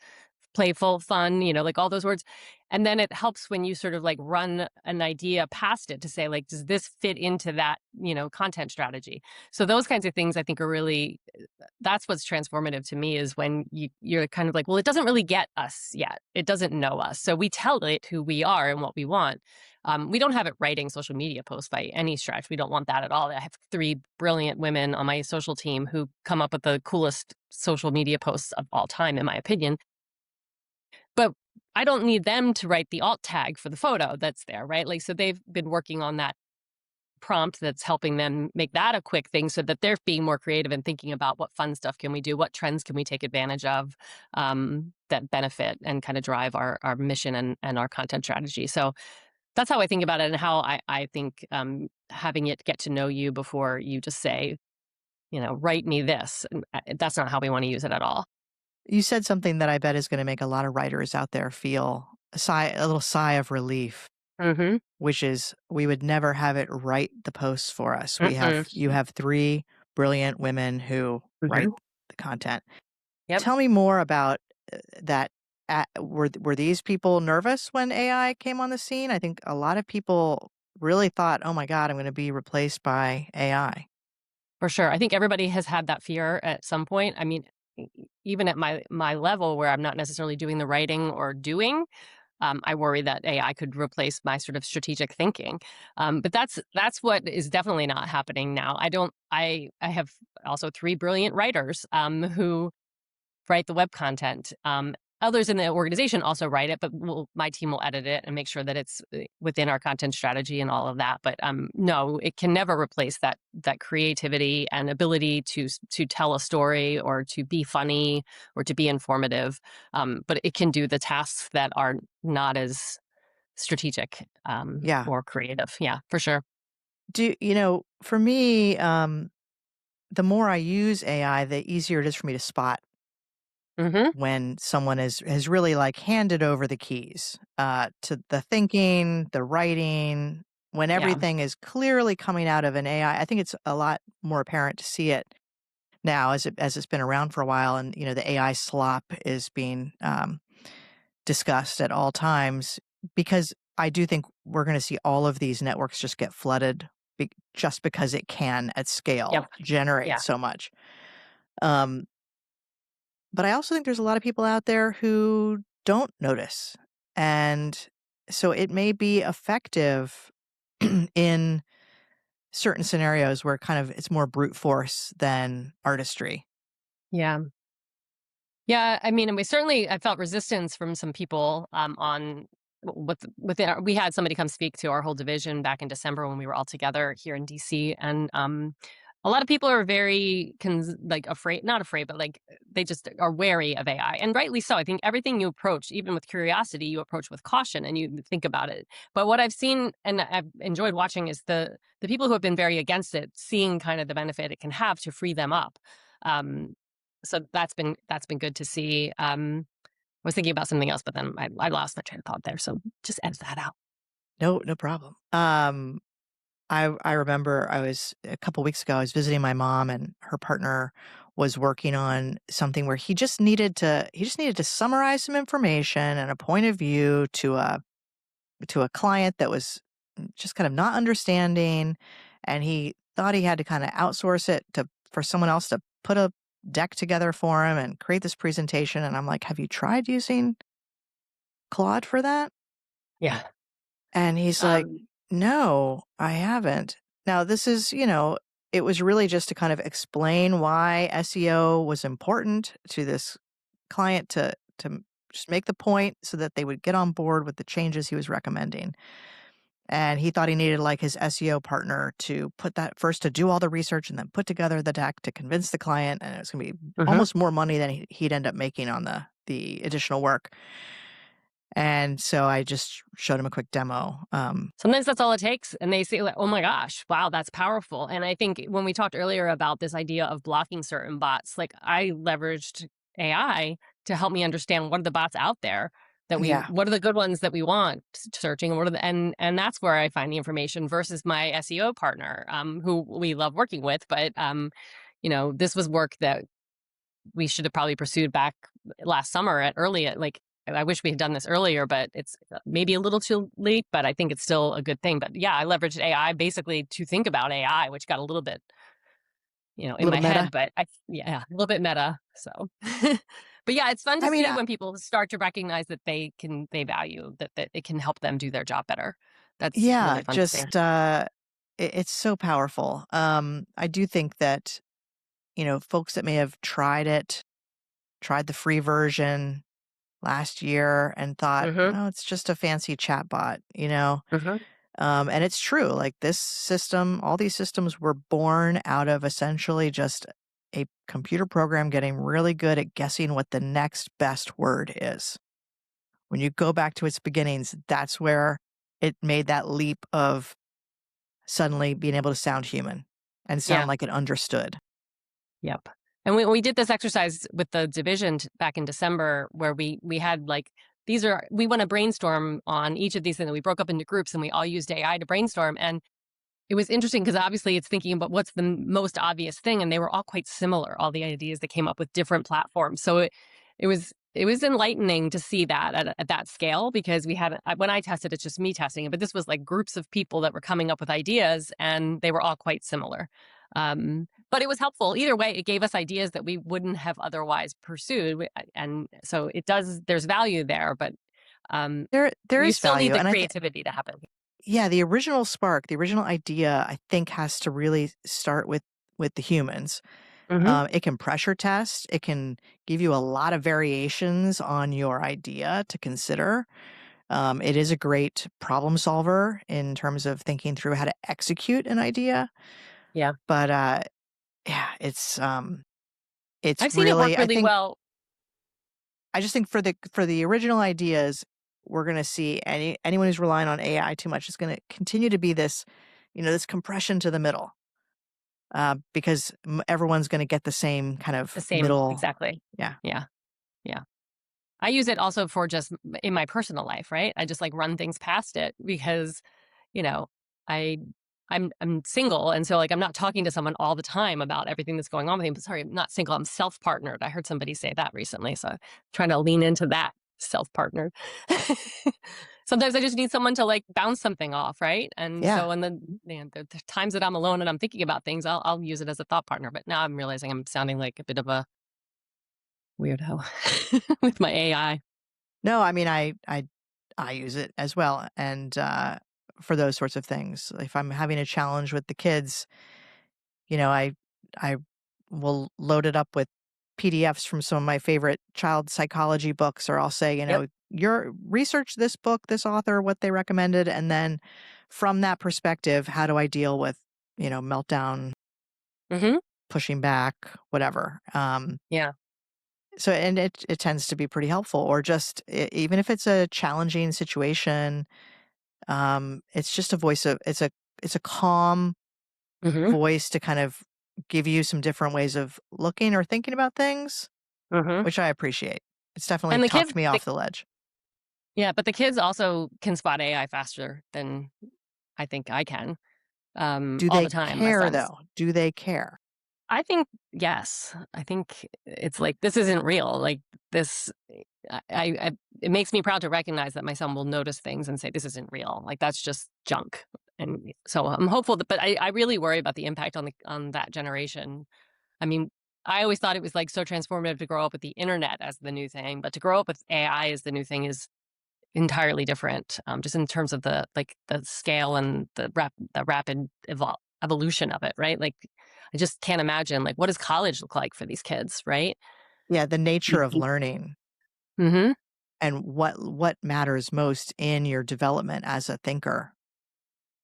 playful, fun, like all those words. And then it helps when you sort of like run an idea past it to say, like, does this fit into that, content strategy? So those kinds of things I think are really that's what's transformative to me is when you're kind of like, well, it doesn't really get us yet. It doesn't know us. So we tell it who we are and what we want. We don't have it writing social media posts by any stretch. We don't want that at all. I have three brilliant women on my social team who come up with the coolest social media posts of all time, in my opinion. But I don't need them to write the alt tag for the photo that's there, right? Like, so they've been working on that prompt that's helping them make that a quick thing so that they're being more creative and thinking about what fun stuff can we do, what trends can we take advantage of that benefit and kind of drive our mission and our content strategy. So that's how I think about it and how I think having it get to know you before you just say, write me this. That's not how we want to use it at all. You said something that I bet is going to make a lot of writers out there feel a little sigh of relief, Mm-hmm. which is we would never have it write the posts for us. Mm-mm. You have three brilliant women who write Mm-hmm. the content. Yep. Tell me more about that. Were these people nervous when AI came on the scene? I think a lot of people really thought, "Oh my god, I'm going to be replaced by AI." For sure. I think everybody has had that fear at some point. I mean, even at my level where I'm not necessarily doing the writing or doing, I worry that AI could replace my sort of strategic thinking. But that's what is definitely not happening now. I don't. I have also three brilliant writers who write the web content. Others in the organization also write it, but my team will edit it and make sure that it's within our content strategy and all of that. But no, it can never replace that creativity and ability to tell a story or to be funny or to be informative. But it can do the tasks that are not as strategic Yeah. or creative. Yeah, for sure. For me, the more I use AI, the easier it is for me to spot Hmm. when someone has really like handed over the keys to the thinking, the writing, when Yeah. everything is clearly coming out of an AI. I think it's a lot more apparent to see it now as it's been around for a while, and the AI slop is being discussed at all times because I do think we're going to see all of these networks just get flooded just because it can at Yep. scale generate Yeah. so much. Um, but I also think there's a lot of people out there who don't notice. And so it may be effective in certain scenarios where kind of it's more brute force than artistry. Yeah. Yeah, I mean, and I felt resistance from some people on within we had somebody come speak to our whole division back in December when we were all together here in DC, and a lot of people are very like afraid, not afraid, but like they just are wary of AI, and rightly so. I think everything you approach, even with curiosity, you approach with caution and you think about it. But what I've seen and I've enjoyed watching is the people who have been very against it, seeing kind of the benefit it can have to free them up. Um, so that's been good to see. I was thinking about something else, but then I lost my train of thought there. So just edit that out. No, no problem. I remember I was a couple weeks ago, I was visiting my mom and her partner was working on something where he just needed to summarize some information and a point of view to a client that was just kind of not understanding, and he thought he had to kind of outsource it to for someone else to put a deck together for him and create this presentation, and I'm like, "Have you tried using Claude for that?" Yeah. And he's like, Um, "No, I haven't." Now, it was really just to kind of explain why SEO was important to this client to just make the point so that they would get on board with the changes he was recommending. And he thought he needed like his SEO partner to put that first to do all the research and then put together the deck to convince the client. And it was going to be mhm. almost more money than he'd end up making on the additional work. And so I just showed him a quick demo. Sometimes that's all it takes, and they say, like, "Oh my gosh, wow, that's powerful." And I think when we talked earlier about this idea of blocking certain bots, like I leveraged AI to help me understand what are the bots out there Yeah, what are the good ones that we want searching, and what are and that's where I find the information versus my SEO partner, who we love working with, but this was work that we should have probably pursued back last summer like I wish we had done this earlier, but it's maybe a little too late, but I think it's still a good thing. But yeah, I leveraged AI basically to think about AI, which got a little bit, a in little my meta. head, but yeah, a little bit meta. So but yeah, it's fun to I mean, see when people start to recognize that they value that it can help them do their job better. That's yeah, really fun to see. just it's so powerful. I do think that folks that may have tried the free version last year and thought, Mhm. "Oh, it's just a fancy chatbot," Mhm. And it's true, like, all these systems were born out of essentially just a computer program getting really good at guessing what the next best word is. When you go back to its beginnings, that's where it made that leap of suddenly being able to sound human and sound Yeah. like it understood. Yep. And we did this exercise with the division back in December where we had like we want to brainstorm on each of these things. We broke up into groups and we all used AI to brainstorm. And it was interesting because obviously it's thinking about what's the most obvious thing, and they were all quite similar. All the ideas that came up with different platforms. So it was enlightening to see that at that scale because when I tested, it's just me testing it, but this was like groups of people that were coming up with ideas, and they were all quite similar. But it was helpful. Either way, it gave us ideas that we wouldn't have otherwise pursued. And so there's value there, but There you is still need value, the and I think, creativity to happen. yeah, the original spark, the original idea, I think has to really start with the humans. Hmm. It can pressure test. It can give you a lot of variations on your idea to consider. It is a great problem solver in terms of thinking through how to execute an idea. Yeah. But yeah, it's I've seen it work really, really well. I just think for the original ideas, we're going to see anyone who's relying on AI too much is going to continue to be this, this compression to the middle, because everyone's going to get the same kind The of same, middle. exactly. Yeah, Yeah. Yeah. I use it also for just in my personal life, right? I just like run things past it because, you know, I I'm single, and so like I'm not talking to someone all the time about everything that's going on with me. But sorry, I'm not single. I'm self-partnered. I heard somebody say that recently, so I'm trying to lean into that self-partnered. Sometimes I just need someone to like bounce something off, right? And yeah. so, and then man, the times that I'm alone and I'm thinking about things, I'll use it as a thought partner. But now I'm realizing I'm sounding like a bit of a weirdo with my AI. No, I mean, I use it as well, and for those sorts of things. If I'm having a challenge with the kids, I will load it up with PDFs from some of my favorite child psychology books, or I'll say, Yep. your research this book, this author, what they recommended, and then from that perspective, how do I deal with, meltdown, Hmm. pushing back, whatever. Yeah. So, and it tends to be pretty helpful, or just even if it's a challenging situation, it's just a voice of it's a calm Hmm. voice to kind of give you some different ways of looking or thinking about things, Hmm. which I appreciate. It's definitely And the kids, talked me off the ledge. yeah, but the kids also can spot AI faster than I think I can, Do all the they time. My care sons. though? Do they care? I think yes. I think it's like this isn't real. Like this, I it makes me proud to recognize that my son will notice things and say this isn't real. Like that's just junk. And so I'm hopeful that, but I really worry about the impact on that generation. I mean, I always thought it was like so transformative to grow up with the internet as the new thing, but to grow up with AI as the new thing is entirely different, just in terms of the scale and the rapid evolution of it, right? Like, I just can't imagine, like, what does college look like for these kids, right? Yeah, the nature of learning Mhm. and what matters most in your development as a thinker,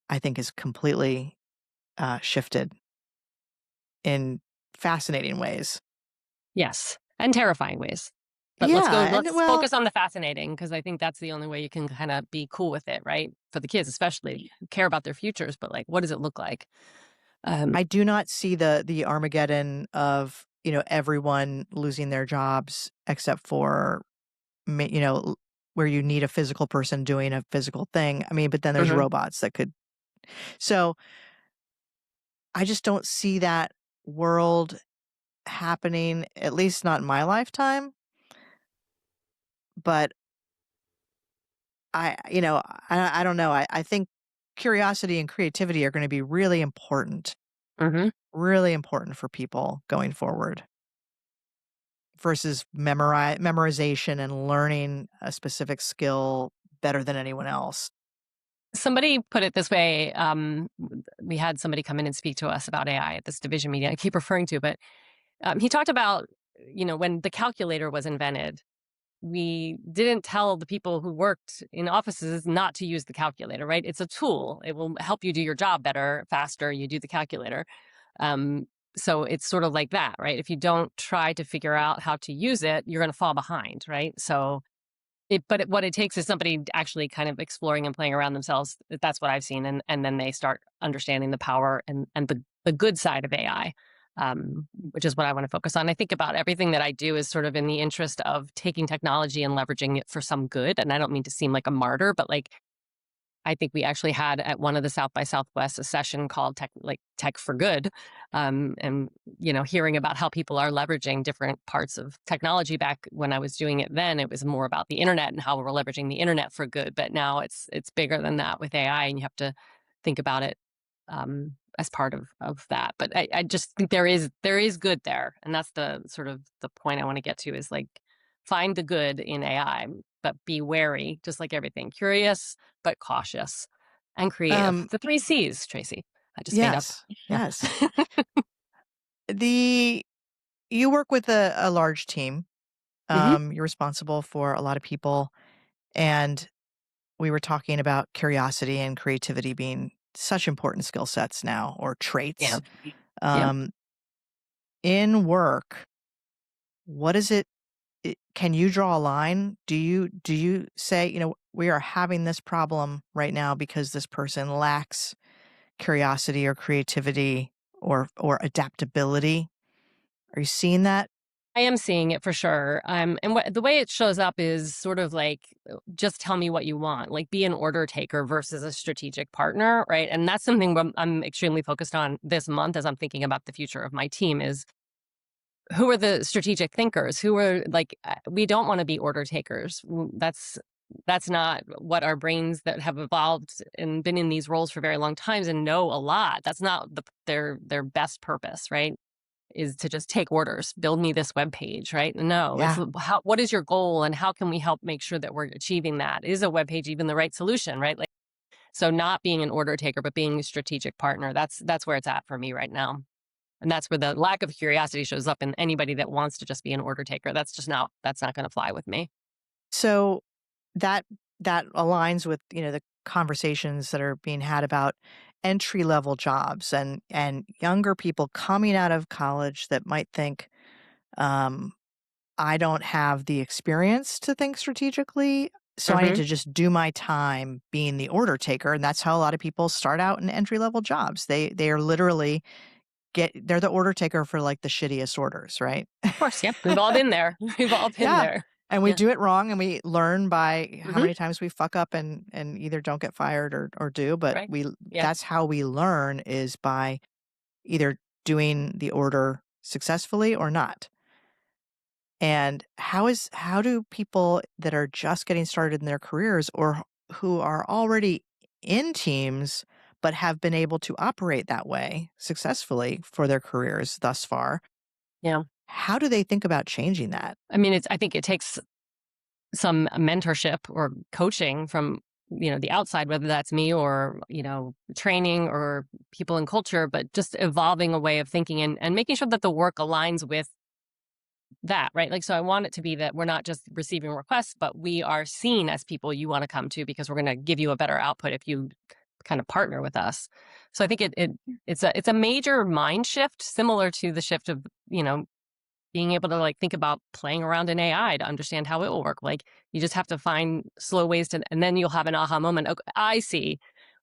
I think is completely shifted in fascinating ways. Yes, and terrifying ways. But Yeah, and let's well, focus on the fascinating because I think that's the only way you can kinda be cool with it, right? For the kids especially, who care about their futures, but, like, what does it look like? Um I do not see the Armageddon of, everyone losing their jobs except for, where you need a physical person doing a physical thing. I mean, but then there's Mhm. robots that could. So I just don't see that world happening, at least not in my lifetime. But I don't know. I think curiosity and creativity are going to be Mhm. really important for people going forward, versus memorization and learning a specific skill better than anyone else. Somebody put it this way, we had somebody come in and speak to us about AI at this division meeting I keep referring to, but, he talked about, when the calculator was invented, we didn't tell the people who worked in offices not to use the calculator, right? It's a tool. It will help you do your job better, faster, you do the calculator. Um, so it's sort of like that, right? If you don't try to figure out how to use it, you're gonna fall behind, right? So what it takes is somebody actually kind of exploring and playing around themselves. That's what I've seen, and then they start understanding the power and the good side of AI, which is what I want to focus on. I think about everything that I do is sort of in the interest of taking technology and leveraging it for some good. And I don't mean to seem like a martyr, but like I think we actually had at one of the South by Southwest a session called Tech for Good, and hearing about how people are leveraging different parts of technology. Back when I was doing it, then it was more about the internet and how we're leveraging the internet for good. But now it's bigger than that with AI, and you have to think about it as part of that. But I just think there is good there, and that's the sort of the point I want to get to is like find the good in AI, but be wary, just like everything, curious but cautious and creative. Um, The three C's, Tracy. I just made up. yes, Yeah. yes. The You work with a large team. Hmm. You're responsible for a lot of people, and we were talking about curiosity and creativity being such important skill sets now, or Yeah. traits. Yep. Um, in work, what is it? Can you draw a line? Do you say, we are having this problem right now because this person lacks curiosity or creativity or adaptability? Are you seeing that? I am seeing it for sure. And the way it shows up is sort of like, just tell me what you want, like be an order taker versus a strategic partner, right? And that's something I'm extremely focused on this month as I'm thinking about the future of my team is who are the strategic thinkers? Who are like, we don't want to be order takers. That's not what our brains that have evolved and been in these roles for very long times and know a lot. That's not their best purpose, right? Is to just take orders, build me this web page, right? No, it's Yeah. what is your goal and how can we help make sure that we're achieving that? Is a web page even the right solution, right? Like, so not being an order taker, but being a strategic partner. That's where it's at for me right now. And that's where the lack of curiosity shows up in anybody that wants to just be an order taker. That's not going to fly with me. So that that aligns with, the conversations that are being had about entry level jobs and younger people coming out of college that might think, um, I don't have the experience to think strategically, so I need Hmm. to just do my time being the order taker, and that's how a lot of people start out in entry level jobs. They are literally they're the order taker for like the shittiest orders, right? Of course, yep. We've all been there. We've all been Yeah. there. And we Yeah. do it wrong and we learn by how Hmm. many times we fuck up and either don't get fired or do, but Right. we Yep. that's how we learn is by either doing the order successfully or not. And how do people that are just getting started in their careers or who are already in teams but have been able to operate that way successfully for their careers thus far, Yeah. how do they think about changing that? I mean, I think it takes some mentorship or coaching from the outside, whether that's me or training or people in culture, but just evolving a way of thinking and making sure that the work aligns with that, right? Like, so I want it to be that we're not just receiving requests, but we are seen as people you want to come to because we're going to give you a better output if you kind of partner with us. So I think it's a major mind shift, similar to the shift of being able to like think about playing around in AI to understand how it will work. Like you just have to find slow ways to, and then you'll have an aha moment. Okay, I see.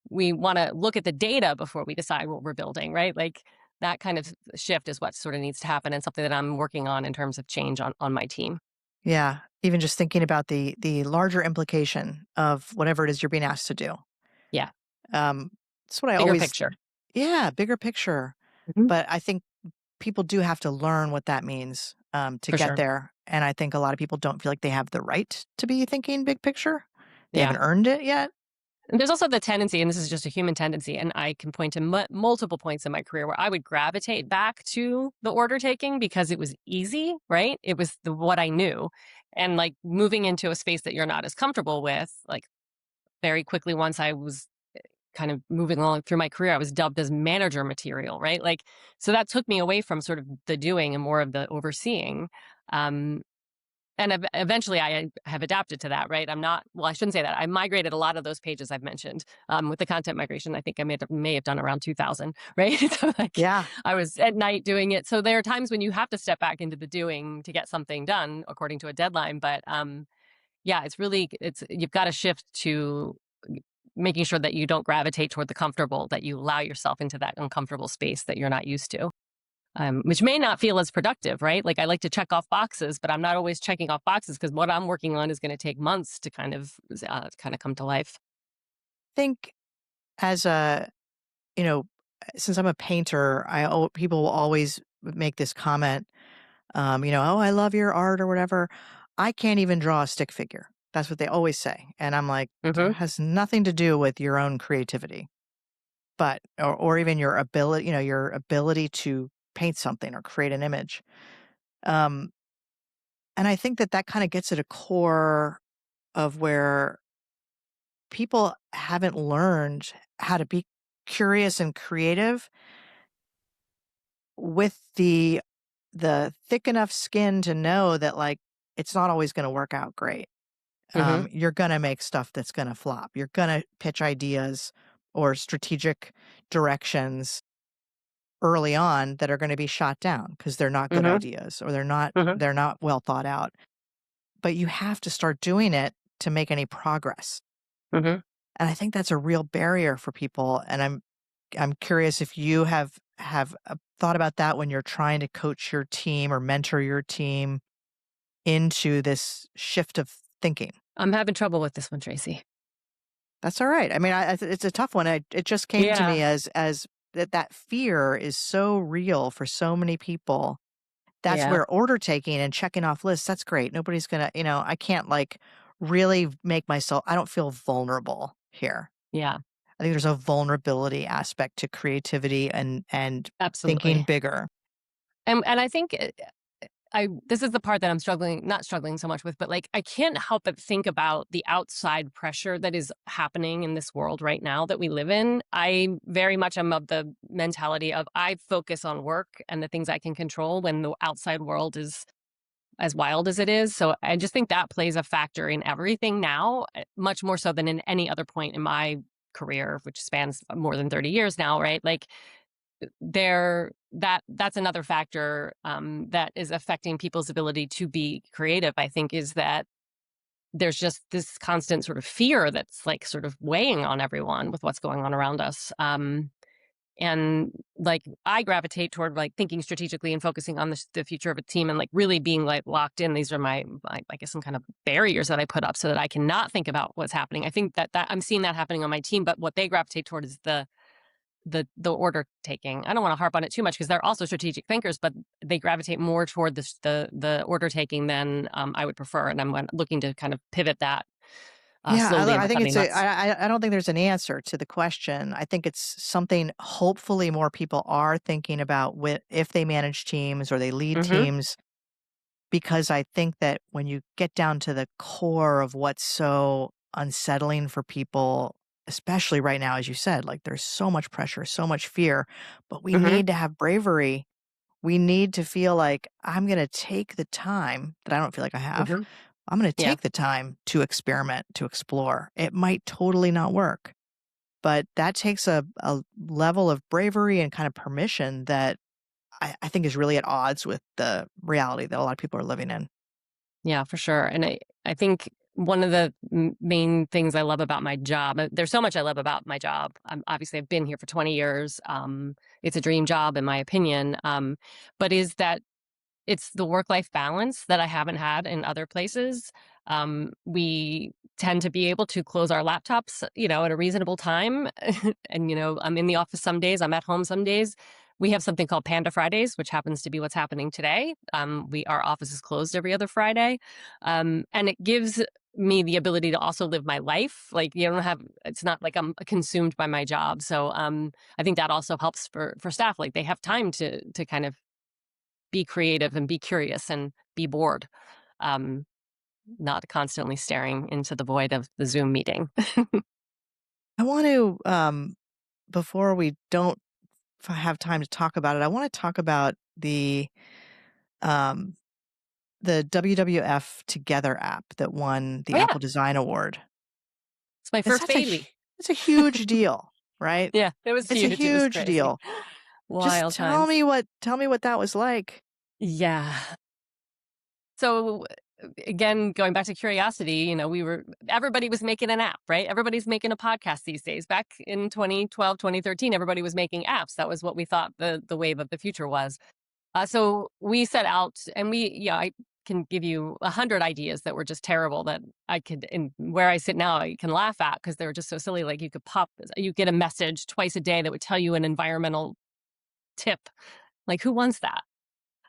We want to look at the data before we decide what we're building, right? Like that kind of shift is what sort of needs to happen and something that I'm working on in terms of change on my team. Yeah, even just thinking about the larger implication of whatever it is you're being asked to do. Yeah. Um, that's what I Bigger always picture. Yeah, bigger picture. Hmm. But I think people do have to learn what that means, to For get sure. there, and I think a lot of people don't feel like they have the right to be thinking big picture. They Yeah. haven't earned it yet. And there's also the tendency, and this is just a human tendency, and I can point to multiple points in my career where I would gravitate back to the order taking because it was easy, right? It was what I knew. And like moving into a space that you're not as comfortable with, like very quickly, once I was kind of moving along through my career, I was dubbed as manager material, right? Like, so that took me away from sort of the doing and more of the overseeing. Um, and eventually I have adapted to that, right? Well, I shouldn't say that. I migrated a lot of those pages I've mentioned with the content migration. I think I may have done around 2000, right? So like Yeah. I was at night doing it. So there are times when you have to step back into the doing to get something done according to a deadline. But yeah, you've got to shift to making sure that you don't gravitate toward the comfortable, that you allow yourself into that uncomfortable space that you're not used to. Which may not feel as productive, right? Like I like to check off boxes, but I'm not always checking off boxes because what I'm working on is going to take months to kind of come to life. Think as a, you know, since I'm a painter, people will always make this comment, "Oh, I love your art," or whatever. I can't even draw a stick figure. That's what they always say. And I'm like, Hmm. has nothing to do with your own creativity. but or even your ability, your ability to paint something or create an image. Um, and I think that that kind of gets at a core of where people haven't learned how to be curious and creative with the thick enough skin to know that, like, it's not always going to work out great. Mhm. You're going to make stuff that's going to flop. You're going to pitch ideas or strategic directions early on that are going to be shot down because they're not good Mhm. ideas or they're not Mhm. they're not well thought out. But you have to start doing it to make any progress. Mhm. And I think that's a real barrier for people. And I'm curious if you have thought about that when you're trying to coach your team or mentor your team into this shift of thinking. I'm having trouble with this one, Tracy. That's all right. I mean, it's a tough one. It just came to me Yeah. as that fear is so real for so many people. That's Yeah. where order taking and checking off lists, that's great. Nobody's gonna, I can't like really make myself, I don't feel vulnerable here. Yeah. I think there's a vulnerability aspect to creativity and thinking Absolutely. bigger. And I think I this is the part that I'm struggling not struggling so much with, but, like, I can't help but think about the outside pressure that is happening in this world right now that we live in. I very much am of the mentality of I focus on work and the things I can control when the outside world is as wild as it is. So I just think that plays a factor in everything now, much more so than in any other point in my career, which spans more than 30 years now, right? Like that's another factor that is affecting people's ability to be creative. I think is that there's just this constant sort of fear that's like sort of weighing on everyone with what's going on around us. And like I gravitate toward like thinking strategically and focusing on the future of a team and like really being like locked in. These are my I guess some kind of barriers that I put up so that I cannot think about what's happening. I think that I'm seeing that happening on my team, but what they gravitate toward is the order taking. I don't want to harp on it too much because they're also strategic thinkers, but they gravitate more toward the order taking than I would prefer, and I'm looking to kind of pivot that Yeah, slowly in I the think coming it's a months. I don't think there's an answer to the question. I think it's something hopefully more people are thinking about with if they manage teams or they lead Hmm. teams, because I think that when you get down to the core of what's so unsettling for people, especially right now, as you said, like there's so much pressure, so much fear, but we Hmm. need to have bravery. We need to feel like I'm going to take the time that I don't feel like I have. Hmm. I'm going to Yeah. take the time to experiment, to explore. It might totally not work, but that takes a level of bravery and kind of permission that I think is really at odds with the reality that a lot of people are living in. Yeah, for sure. And I think one of the main things I love about my job, there's so much I love about my job. Obviously, I've been here for 20 years. It's a dream job, in my opinion. But is that it's the work life balance that I haven't had in other places. We tend to be able to close our laptops, at a reasonable time. And, I'm in the office some days, I'm at home some days. We have something called Panda Fridays, which happens to be what's happening today. Our office is closed every other Friday. And it gives me the ability to also live my life. Like it's not like I'm consumed by my job. So I think that also helps for staff. Like they have time to kind of be creative and be curious and be bored, um, not constantly staring into the void of the Zoom meeting. I want to, before we don't have time to talk about it, I want to talk about um, the WWF Together app that won the Oh yeah, Apple Design Award. it's my It's first such a baby. it's a huge deal, right? Yeah, it was It's a huge. It was huge crazy. deal. Just Wild times. tell me what that was like. Yeah. So again, going back to curiosity, everybody was making an app, right? Everybody's making a podcast these days. Back in 2012, 2013, everybody was making apps. That was what we thought the wave of the future was. So we set out and I can give you 100 ideas that were just terrible that I could, in where I sit now, I can laugh at because they were just so silly. Like you get a message twice a day that would tell you an environmental tip. Like who wants that?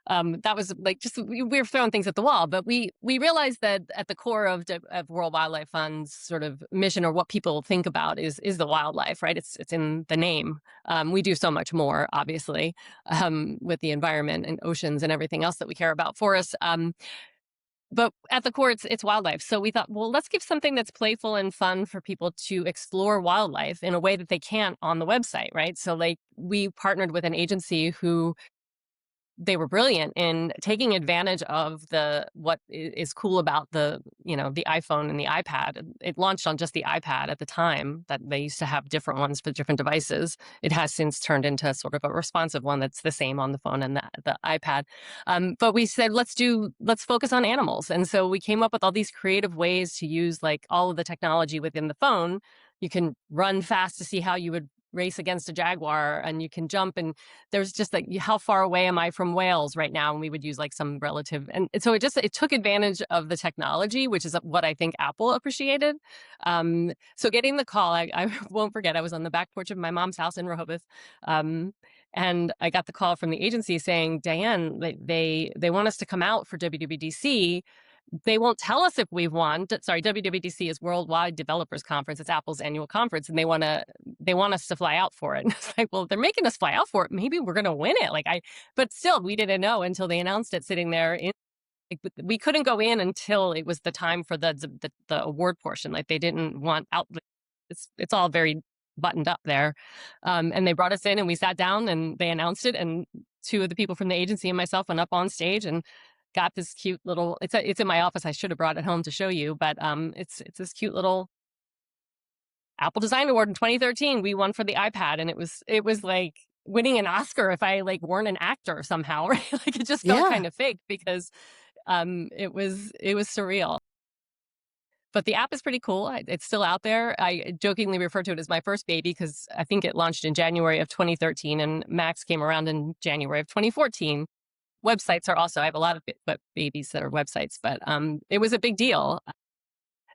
That was like just we were throwing things at the wall, but we realized that at the core of World Wildlife Fund's sort of mission, or what people think about, is the wildlife, right? It's in the name. We do so much more, obviously, with the environment and oceans and everything else that we care about, forests. But at the core, it's wildlife. So we thought, well, let's give something that's playful and fun for people to explore wildlife in a way that they can't on the website, right? So like we partnered with an agency who they were brilliant in taking advantage of what is cool about the iPhone and the iPad. It launched on just the iPad at the time. That they used to have different ones for different devices. It has since turned into sort of a responsive one that's the same on the phone and the iPad. But we said let's focus on animals, and so we came up with all these creative ways to use like all of the technology within the phone. You can run fast to see how you would race against a jaguar, and you can jump, and there's just like, how far away am I from whales right now? And we would use like some relative. And so it took advantage of the technology, which is what I think Apple appreciated. So getting the call, I won't forget, I was on the back porch of my mom's house in Rehoboth. And I got the call from the agency saying, Diane, they want us to come out for WWDC. They won't tell us if we've won. Sorry, WWDC is Worldwide Developers Conference. It's Apple's annual conference, and they want us to fly out for it. And it's like, well, they're making us fly out for it. Maybe we're going to win it. But still, we didn't know until they announced it sitting there. We couldn't go in until it was the time for the award portion. Like they didn't want out. It's all very buttoned up there, and they brought us in, and we sat down, and they announced it, and two of the people from the agency and myself went up on stage and got this cute little. It's in my office. I should have brought it home to show you, but it's this cute little Apple Design Award in 2013. We won for the iPad, and it was like winning an Oscar if I like weren't an actor somehow, right? Like it just felt Yeah. kind of fake because it was surreal. But the app is pretty cool. It's still out there. I jokingly refer to it as my first baby because I think it launched in January of 2013, and Max came around in January of 2014. Websites are also, I have a lot of babies that are websites, but it was a big deal.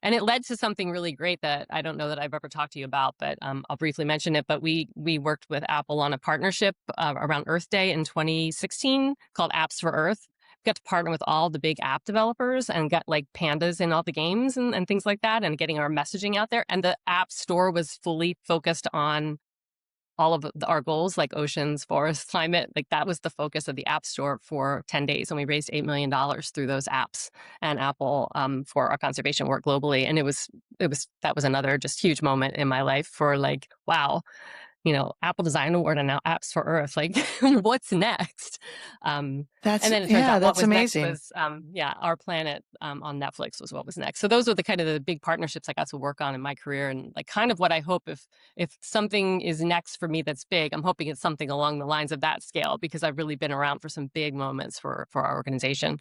And it led to something really great that I don't know that I've ever talked to you about, but I'll briefly mention it. But we worked with Apple on a partnership around Earth Day in 2016 called Apps for Earth. We got to partner with all the big app developers and got like pandas in all the games and things like that, and getting our messaging out there. And the app store was fully focused on all of our goals, like oceans, forests, climate. Like that was the focus of the app store for 10 days. And we raised $8 million through those apps and Apple for our conservation work globally. And that was another just huge moment in my life for like, wow, Apple Design Award and now Apps for Earth. Like, what's next? And then it turns out what That's was next amazing. was, Our Planet on Netflix was what was next. So those are the kind of the big partnerships I got to work on in my career, and like kind of what I hope if something is next for me that's big, I'm hoping it's something along the lines of that scale because I've really been around for some big moments for our organization.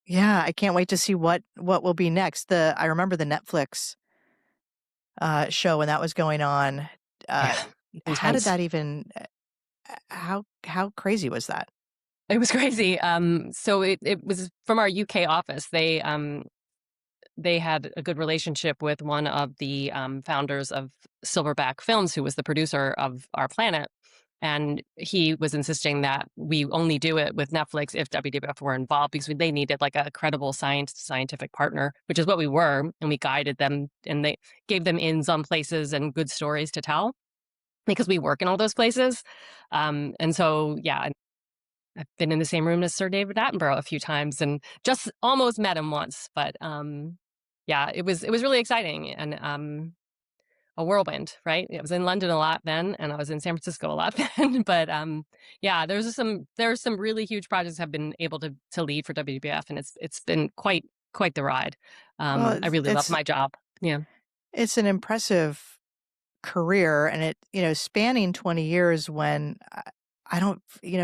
Yeah, I can't wait to see what will be next. I remember the Netflix show when that was going on. Uh, Yeah, how did intense. that even? How crazy was that? It was crazy. So it was from our UK office. They had a good relationship with one of the founders of Silverback Films, who was the producer of Our Planet. And he was insisting that we only do it with Netflix if WWF were involved because they needed like a credible scientific partner, which is what we were. And we guided them, and they gave them ins on places and good stories to tell because we work in all those places. And so, yeah, I've been in the same room as Sir David Attenborough a few times and just almost met him once. But yeah, it was really exciting and a whirlwind, right? I was in London a lot then, and I was in San Francisco a lot then. But yeah, there's some really huge projects I've been able to lead for WWF, and it's been quite the ride. Well, I really love my job. Yeah. it's an impressive career, and spanning 20 years when I don't,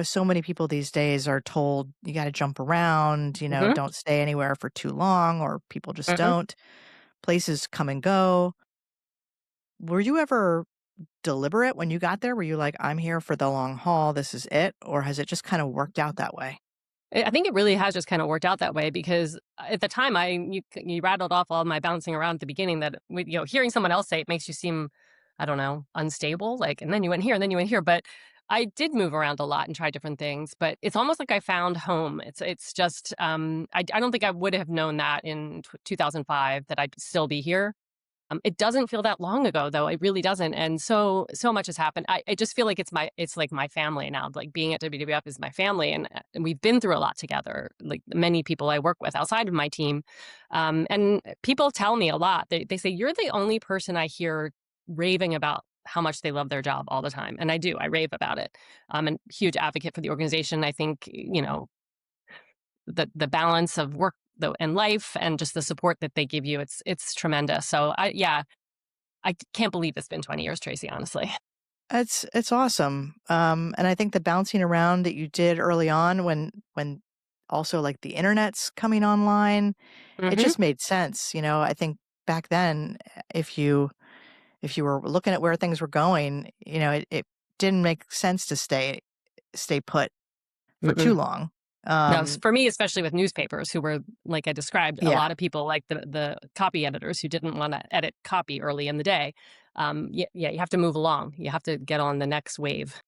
so many people these days are told you got to jump around, Hmm. don't stay anywhere for too long, or people just Hmm. don't. Places come and go. Were you ever deliberate when you got there? Were you like, I'm here for the long haul, this is it? Or has it just kind of worked out that way? I think it really has just kind of worked out that way because at the time you rattled off all my bouncing around at the beginning that hearing someone else say it makes you seem, I don't know, unstable, like, and then you went here and then you went here. But I did move around a lot and try different things, but it's almost like I found home. It's just, I don't think I would have known that in 2005 that I'd still be here. It doesn't feel that long ago, though. It really doesn't, and so much has happened. I just feel like it's like my family now. Like being at WWF is my family, and we've been through a lot together. Like many people I work with outside of my team, and people tell me a lot. They say you're the only person I hear raving about how much they love their job all the time, and I do. I rave about it. I'm a huge advocate for the organization. I think the balance of work and life and just the support that they give you, it's tremendous. So I can't believe it's been 20 years, Tracey, honestly. It's awesome. And I think the bouncing around that you did early on when also like the internet's coming online, it Hmm. just made sense. I think back then, if you were looking at where things were going, it didn't make sense to stay put for too Mm-mm. long. No, Um, for me, especially with newspapers who were, like I described, a yeah, lot of people like the copy editors who didn't want to edit copy early in the day. Yeah, you have to move along. You have to get on the next wave.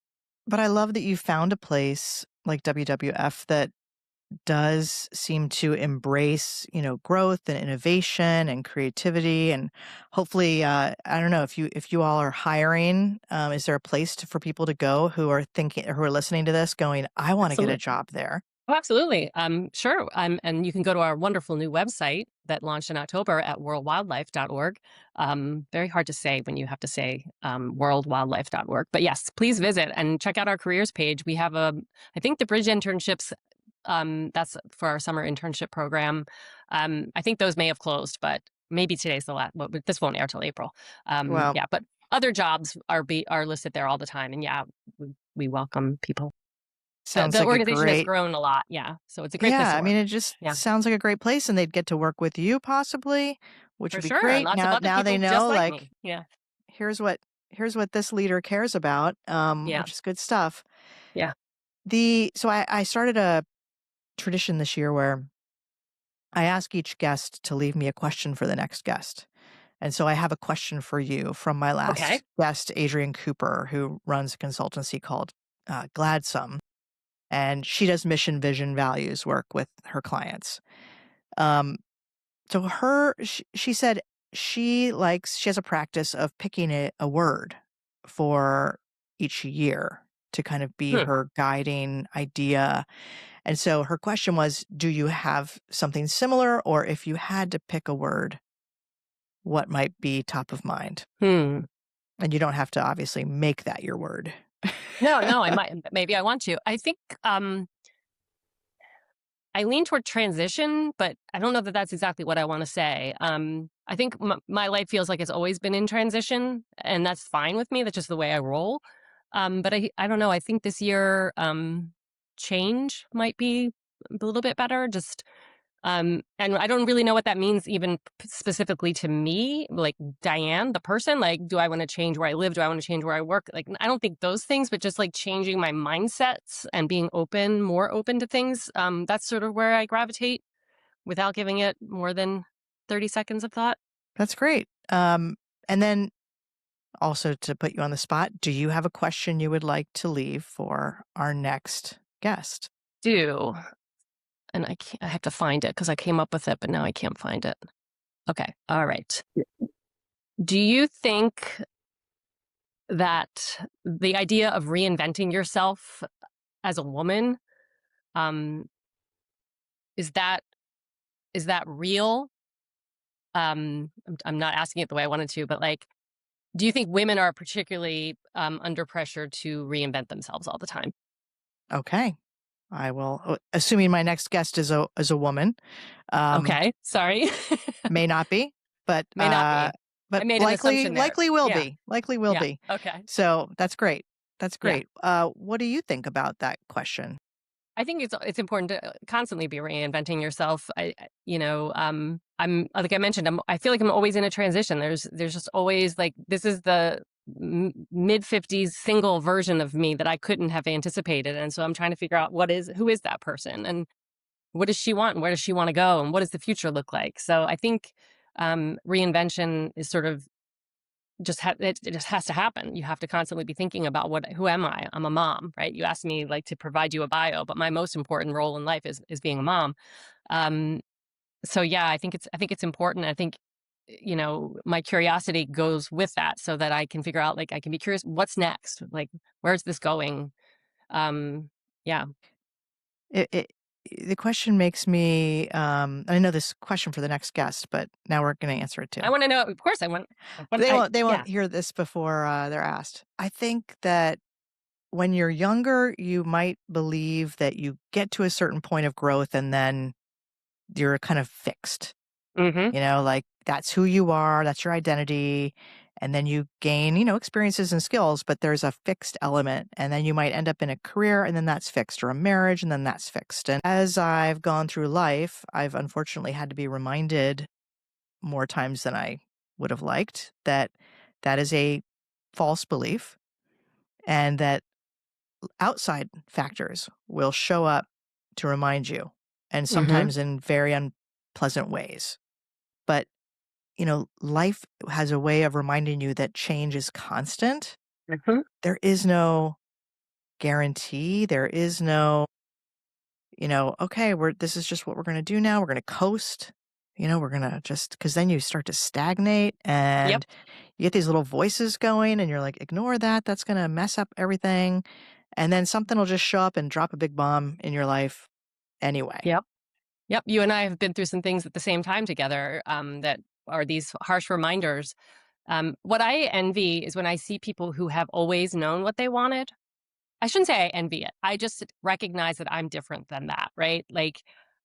but I love that you found a place like WWF that does seem to embrace, growth and innovation and creativity. And hopefully, I don't know if you all are hiring, is there a place for people to go who are thinking or who are listening to this going, I want to get a Absolutely. job there? Oh, absolutely. Sure. And you can go to our wonderful new website that launched in October at worldwildlife.org. Very hard to say when you have to say worldwildlife.org. But yes, please visit and check out our careers page. We have I think the Bridge internships, that's for our summer internship program. I think those may have closed, but maybe today's the last. Well, this won't air till April. Well, Yeah, but other jobs are listed there all the time. And yeah, we welcome people. The sounds the like a organization has great. grown a lot, yeah, so it's a great place Yeah, to I mean, work. it just Yeah, sounds like a great place, and they'd get to work with you possibly, which for would be sure, and great. lots of other Now they people just know, like like, me. Yeah, here's what this leader cares about, yeah, which is good stuff. yeah. So I started a tradition this year where I ask each guest to leave me a question for the next guest. And so I have a question for you from my Okay. last guest, Adrian Cooper, who runs a consultancy called Gladsome. And she does mission, vision, values work with her clients. Um, she said she has a practice of picking a word for each year to kind of be Hmm, her guiding idea. And so her question was, do you have something similar? Or if you had to pick a word, what might be top of mind? hmm. And you don't have to obviously make that your word. No, no, I might maybe I want to. I think, I lean toward transition, but I don't know that that's exactly what I wanna say. I think my life feels like it's always been in transition, and that's fine with me, that's just the way I roll. But I don't know, I think this year, change might be a little bit better, just, and I don't really know what that means even specifically to me, like Diane, the person. Like, do I want to change where I live? Do I want to change where I work? Like, I don't think those things, but just like changing my mindsets and being more open to things. That's sort of where I gravitate without giving it more than 30 seconds of thought. That's great. And then also to put you on the spot, do you have a question you would like to leave for our next guest? Do and I can't, I have to find it because I came up with it, but now I can't find it. Okay, all right. Do you think that the idea of reinventing yourself as a woman, um, is that real? I'm not asking it the way I wanted to, but like, do you think women are particularly under pressure to reinvent themselves all the time? Okay. I will, assuming my next guest is a woman, um, Okay, sorry, may not be, but may not be. I made an likely assumption there. likely will Yeah, be. Likely will yeah. be. Okay, So that's great. That's yeah. great. What do you think about that question? I think it's important to constantly be reinventing yourself. I'm like I mentioned, I feel like I'm always in a transition. There's just always like this is the mid 50s single version of me that I couldn't have anticipated, and so I'm trying to figure out who is that person and what does she want and where does she want to go and what does the future look like. So I think reinvention is sort of it just has to happen. You have to constantly be thinking about who am I? I'm a mom, right? You asked me like to provide you a bio, but my most important role in life is being a mom. Um, so yeah, I think it's important. I think my curiosity goes with that so that I can figure out, like, I can be curious what's next, like where's this going. Um, yeah, It the question makes me, I know this question for the next guest, but now we're gonna answer it too. I want to know. Of course, They yeah. won't hear this before, they're asked. I think that when you're younger, you might believe that you get to a certain point of growth and then you're kind of fixed. Mm-hmm. Like that's who you are, that's your identity. And then you gain, experiences and skills, but there's a fixed element. And then you might end up in a career and then that's fixed, or a marriage and then that's fixed. And as I've gone through life, I've unfortunately had to be reminded more times than I would have liked that that is a false belief, and that outside factors will show up to remind you, and Mm-hmm. sometimes in very unpleasant ways. But life has a way of reminding you that change is constant. Mm-hmm. There is no guarantee. There is no, okay, this is just what we're going to do now. We're going to coast. We're going to just, because then you start to stagnate Yep. and you get these little voices going and you're like, ignore that. That's going to mess up everything. And then something will just show up and drop a big bomb in your life anyway. Yep. Yep. You and I have been through some things at the same time together, that are these harsh reminders. What I envy is when I see people who have always known what they wanted. I shouldn't say I envy it. I just recognize that I'm different than that, right? Like,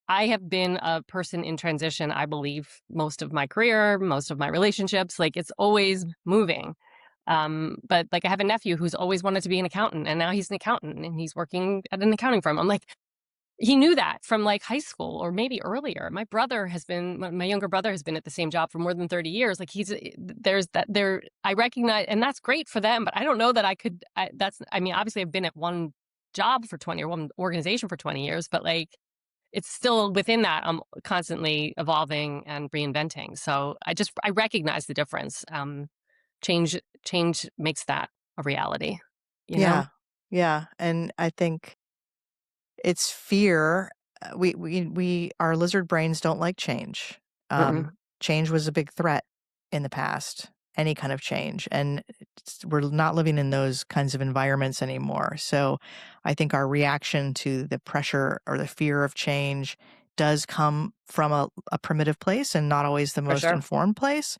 I have been a person in transition, I believe, most of my career, most of my relationships. Like, it's always moving. But like, I have a nephew who's always wanted to be an accountant, and now he's an accountant and he's working at an accounting firm. I'm like, he knew that from like high school or maybe earlier. My younger brother has been at the same job for more than 30 years. Like, there's that there, I recognize, and that's great for them, but I don't know that I mean, obviously I've been at one job for 20 or one organization for 20 years, but like, it's still within that. I'm constantly evolving and reinventing. So I recognize the difference. Change, change makes that a reality, you know? Yeah. Yeah. And I think it's fear. Our lizard brains don't like change. Mm-mm. Change was a big threat in the past, any kind of change, and we're not living in those kinds of environments anymore. So, I think our reaction to the pressure or the fear of change does come from a primitive place and not always the For most sure. informed place.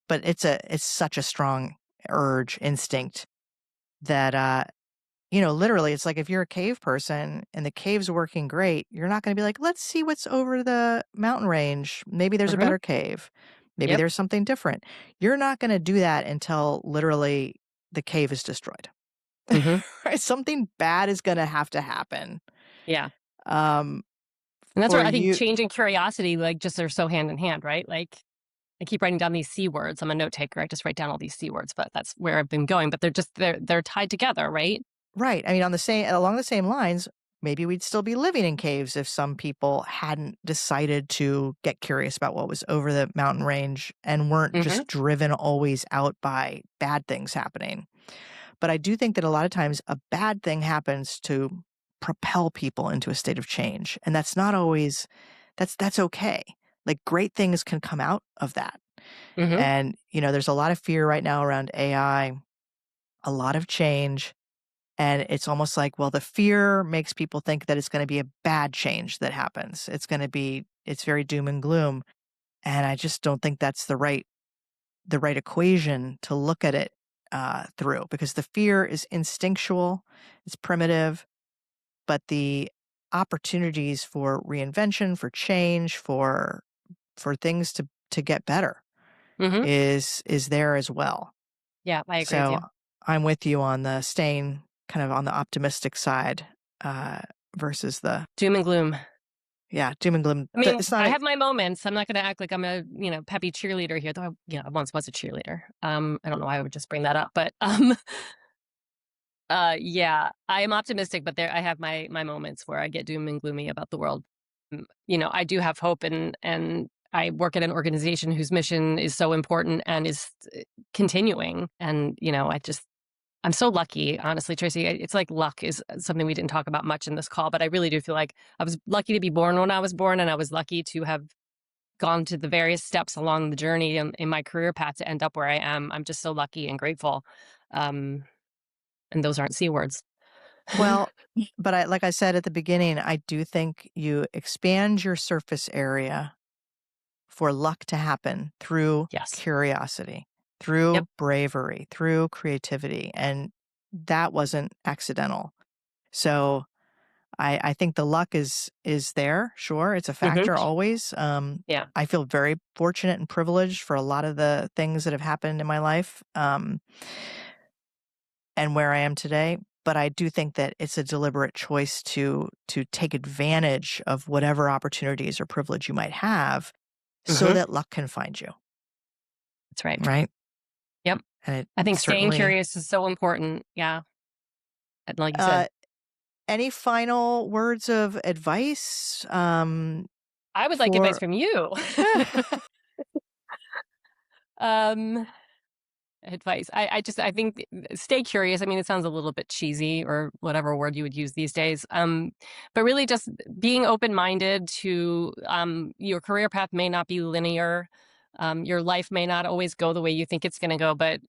But it's such a strong urge, instinct that literally, it's like if you're a cave person and the cave's working great, you're not gonna be like, "Let's see what's over the mountain range. Maybe there's a Hmm. better cave. Maybe Yep. there's something different." You're not gonna do that until literally the cave is destroyed. Hmm. Right? Something bad is gonna have to happen, Yeah. um, And that's for where I think you. change and curiosity, like, just are so hand in hand, right? Like, I keep writing down these C words. I'm a note taker. I just write down all these C words, but that's where I've been going. But they're tied together, right? Right. I mean, along the same lines, maybe we'd still be living in caves if some people hadn't decided to get curious about what was over the mountain range and weren't Hmm. just driven always out by bad things happening. But I do think that a lot of times a bad thing happens to propel people into a state of change, and that's not always that's okay. Like great things can come out of that. Hmm. And there's a lot of fear right now around AI, a lot of change. And it's almost like, well, the fear makes people think that it's going to be a bad change that happens. It's very doom and gloom. And I just don't think that's the right equation to look at it through, because the fear is instinctual, it's primitive, but the opportunities for reinvention, for change, for things to get better Hmm. is there as well. Yeah, I agree with So you. I'm with you on the staying kind of on the optimistic side, uh, versus the, Doom and gloom. yeah, doom and gloom. I mean, It's not I a have my moments. I'm not going to act like I'm a peppy cheerleader here, though. I once was a cheerleader. I don't know why I would just bring that up, but yeah, I am optimistic, but I have my moments where I get doom and gloomy about the world. I do have hope, and I work at an organization whose mission is so important and is continuing. And, I'm so lucky, honestly, Tracy. It's like luck is something we didn't talk about much in this call, but I really do feel like I was lucky to be born when I was born, and I was lucky to have gone to the various steps along the journey in my career path to end up where I am. I'm just so lucky and grateful. Um, and those aren't C words. Well, but like I said at the beginning, I do think you expand your surface area for luck to happen through Yes. curiosity, Yep. through bravery, through creativity, and that wasn't accidental. So I think the luck is there. Sure, it's a Hmm. factor always. Yeah. I feel very fortunate and privileged for a lot of the things that have happened in my life, and where I am today. But I do think that it's a deliberate choice to take advantage of whatever opportunities or privilege you might have, so Hmm. that luck can find you, That's right. right? Yep. And it I think staying certainly. curious is so important. Yeah. And like you Uh, said, any final words of advice I would like advice for? from you. um, Advice. I think stay curious. I mean, it sounds a little bit cheesy or whatever word you would use these days. But really just being open-minded to your career path may not be linear. Your life may not always go the way you think it's going to go, but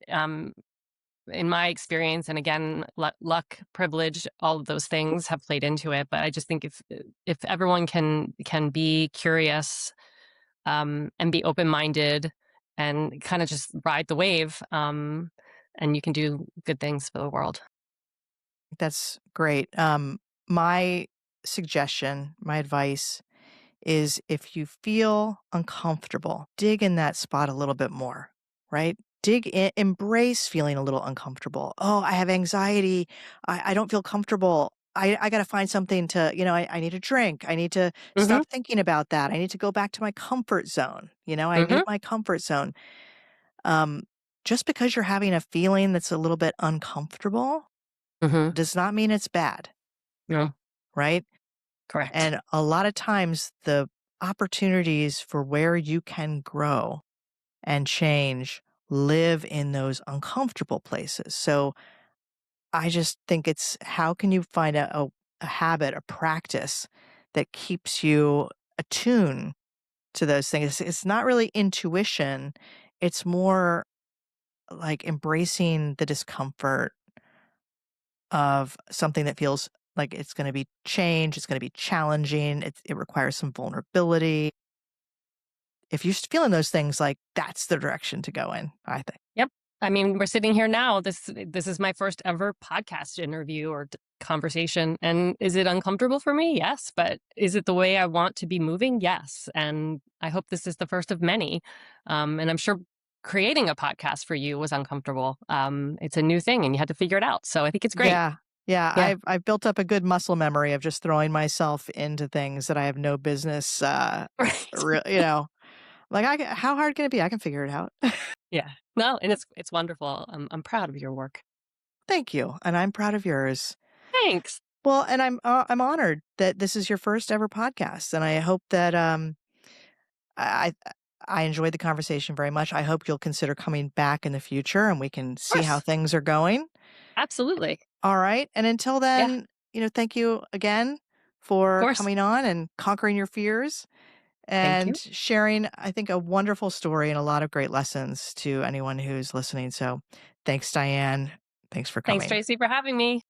in my experience, and again, luck, privilege, all of those things have played into it. But I just think if everyone can be curious and be open minded and kind of just ride the wave, and you can do good things for the world. That's great. My suggestion, my advice is, if you feel uncomfortable, dig in that spot a little bit more, right? Dig in, embrace feeling a little uncomfortable. Oh, I have anxiety. I don't feel comfortable. I got to find something to, I need a drink. I need to Hmm. stop thinking about that. I need to go back to my comfort zone. I need Hmm. my comfort zone. Um, just because you're having a feeling that's a little bit uncomfortable Hmm. does not mean it's bad, No, right? correct. And a lot of times the opportunities for where you can grow and change live in those uncomfortable places. So I just think it's, how can you find a habit, a practice that keeps you attuned to those things? It's not really intuition. It's more like embracing the discomfort of something that feels like it's going to be change. It's going to be challenging. It requires some vulnerability. If you're feeling those things, like, that's the direction to go in, I think. Yep. I mean, we're sitting here now. This is my first ever podcast interview or conversation. And is it uncomfortable for me? Yes. But is it the way I want to be moving? Yes. And I hope this is the first of many. And I'm sure creating a podcast for you was uncomfortable. It's a new thing and you had to figure it out. So I think it's great. Yeah. Yeah, Yeah. I've built up a good muscle memory of just throwing myself into things that I have no business, Right. like, how hard can it be? I can figure it out. Yeah. No, and it's wonderful. I'm proud of your work. Thank you, and I'm proud of yours. Thanks. Well, and I'm honored that this is your first ever podcast, and I hope that, I I enjoyed the conversation very much. I hope you'll consider coming back in the future, and we can Of see how course. things are going. Absolutely. All right, and until Yeah. then, thank you again Of for course. coming on and conquering your fears Thank and you. sharing, I think, a wonderful story and a lot of great lessons to anyone who's listening. So thanks, Diane. Thanks for Thanks, coming. Tracy, for having me.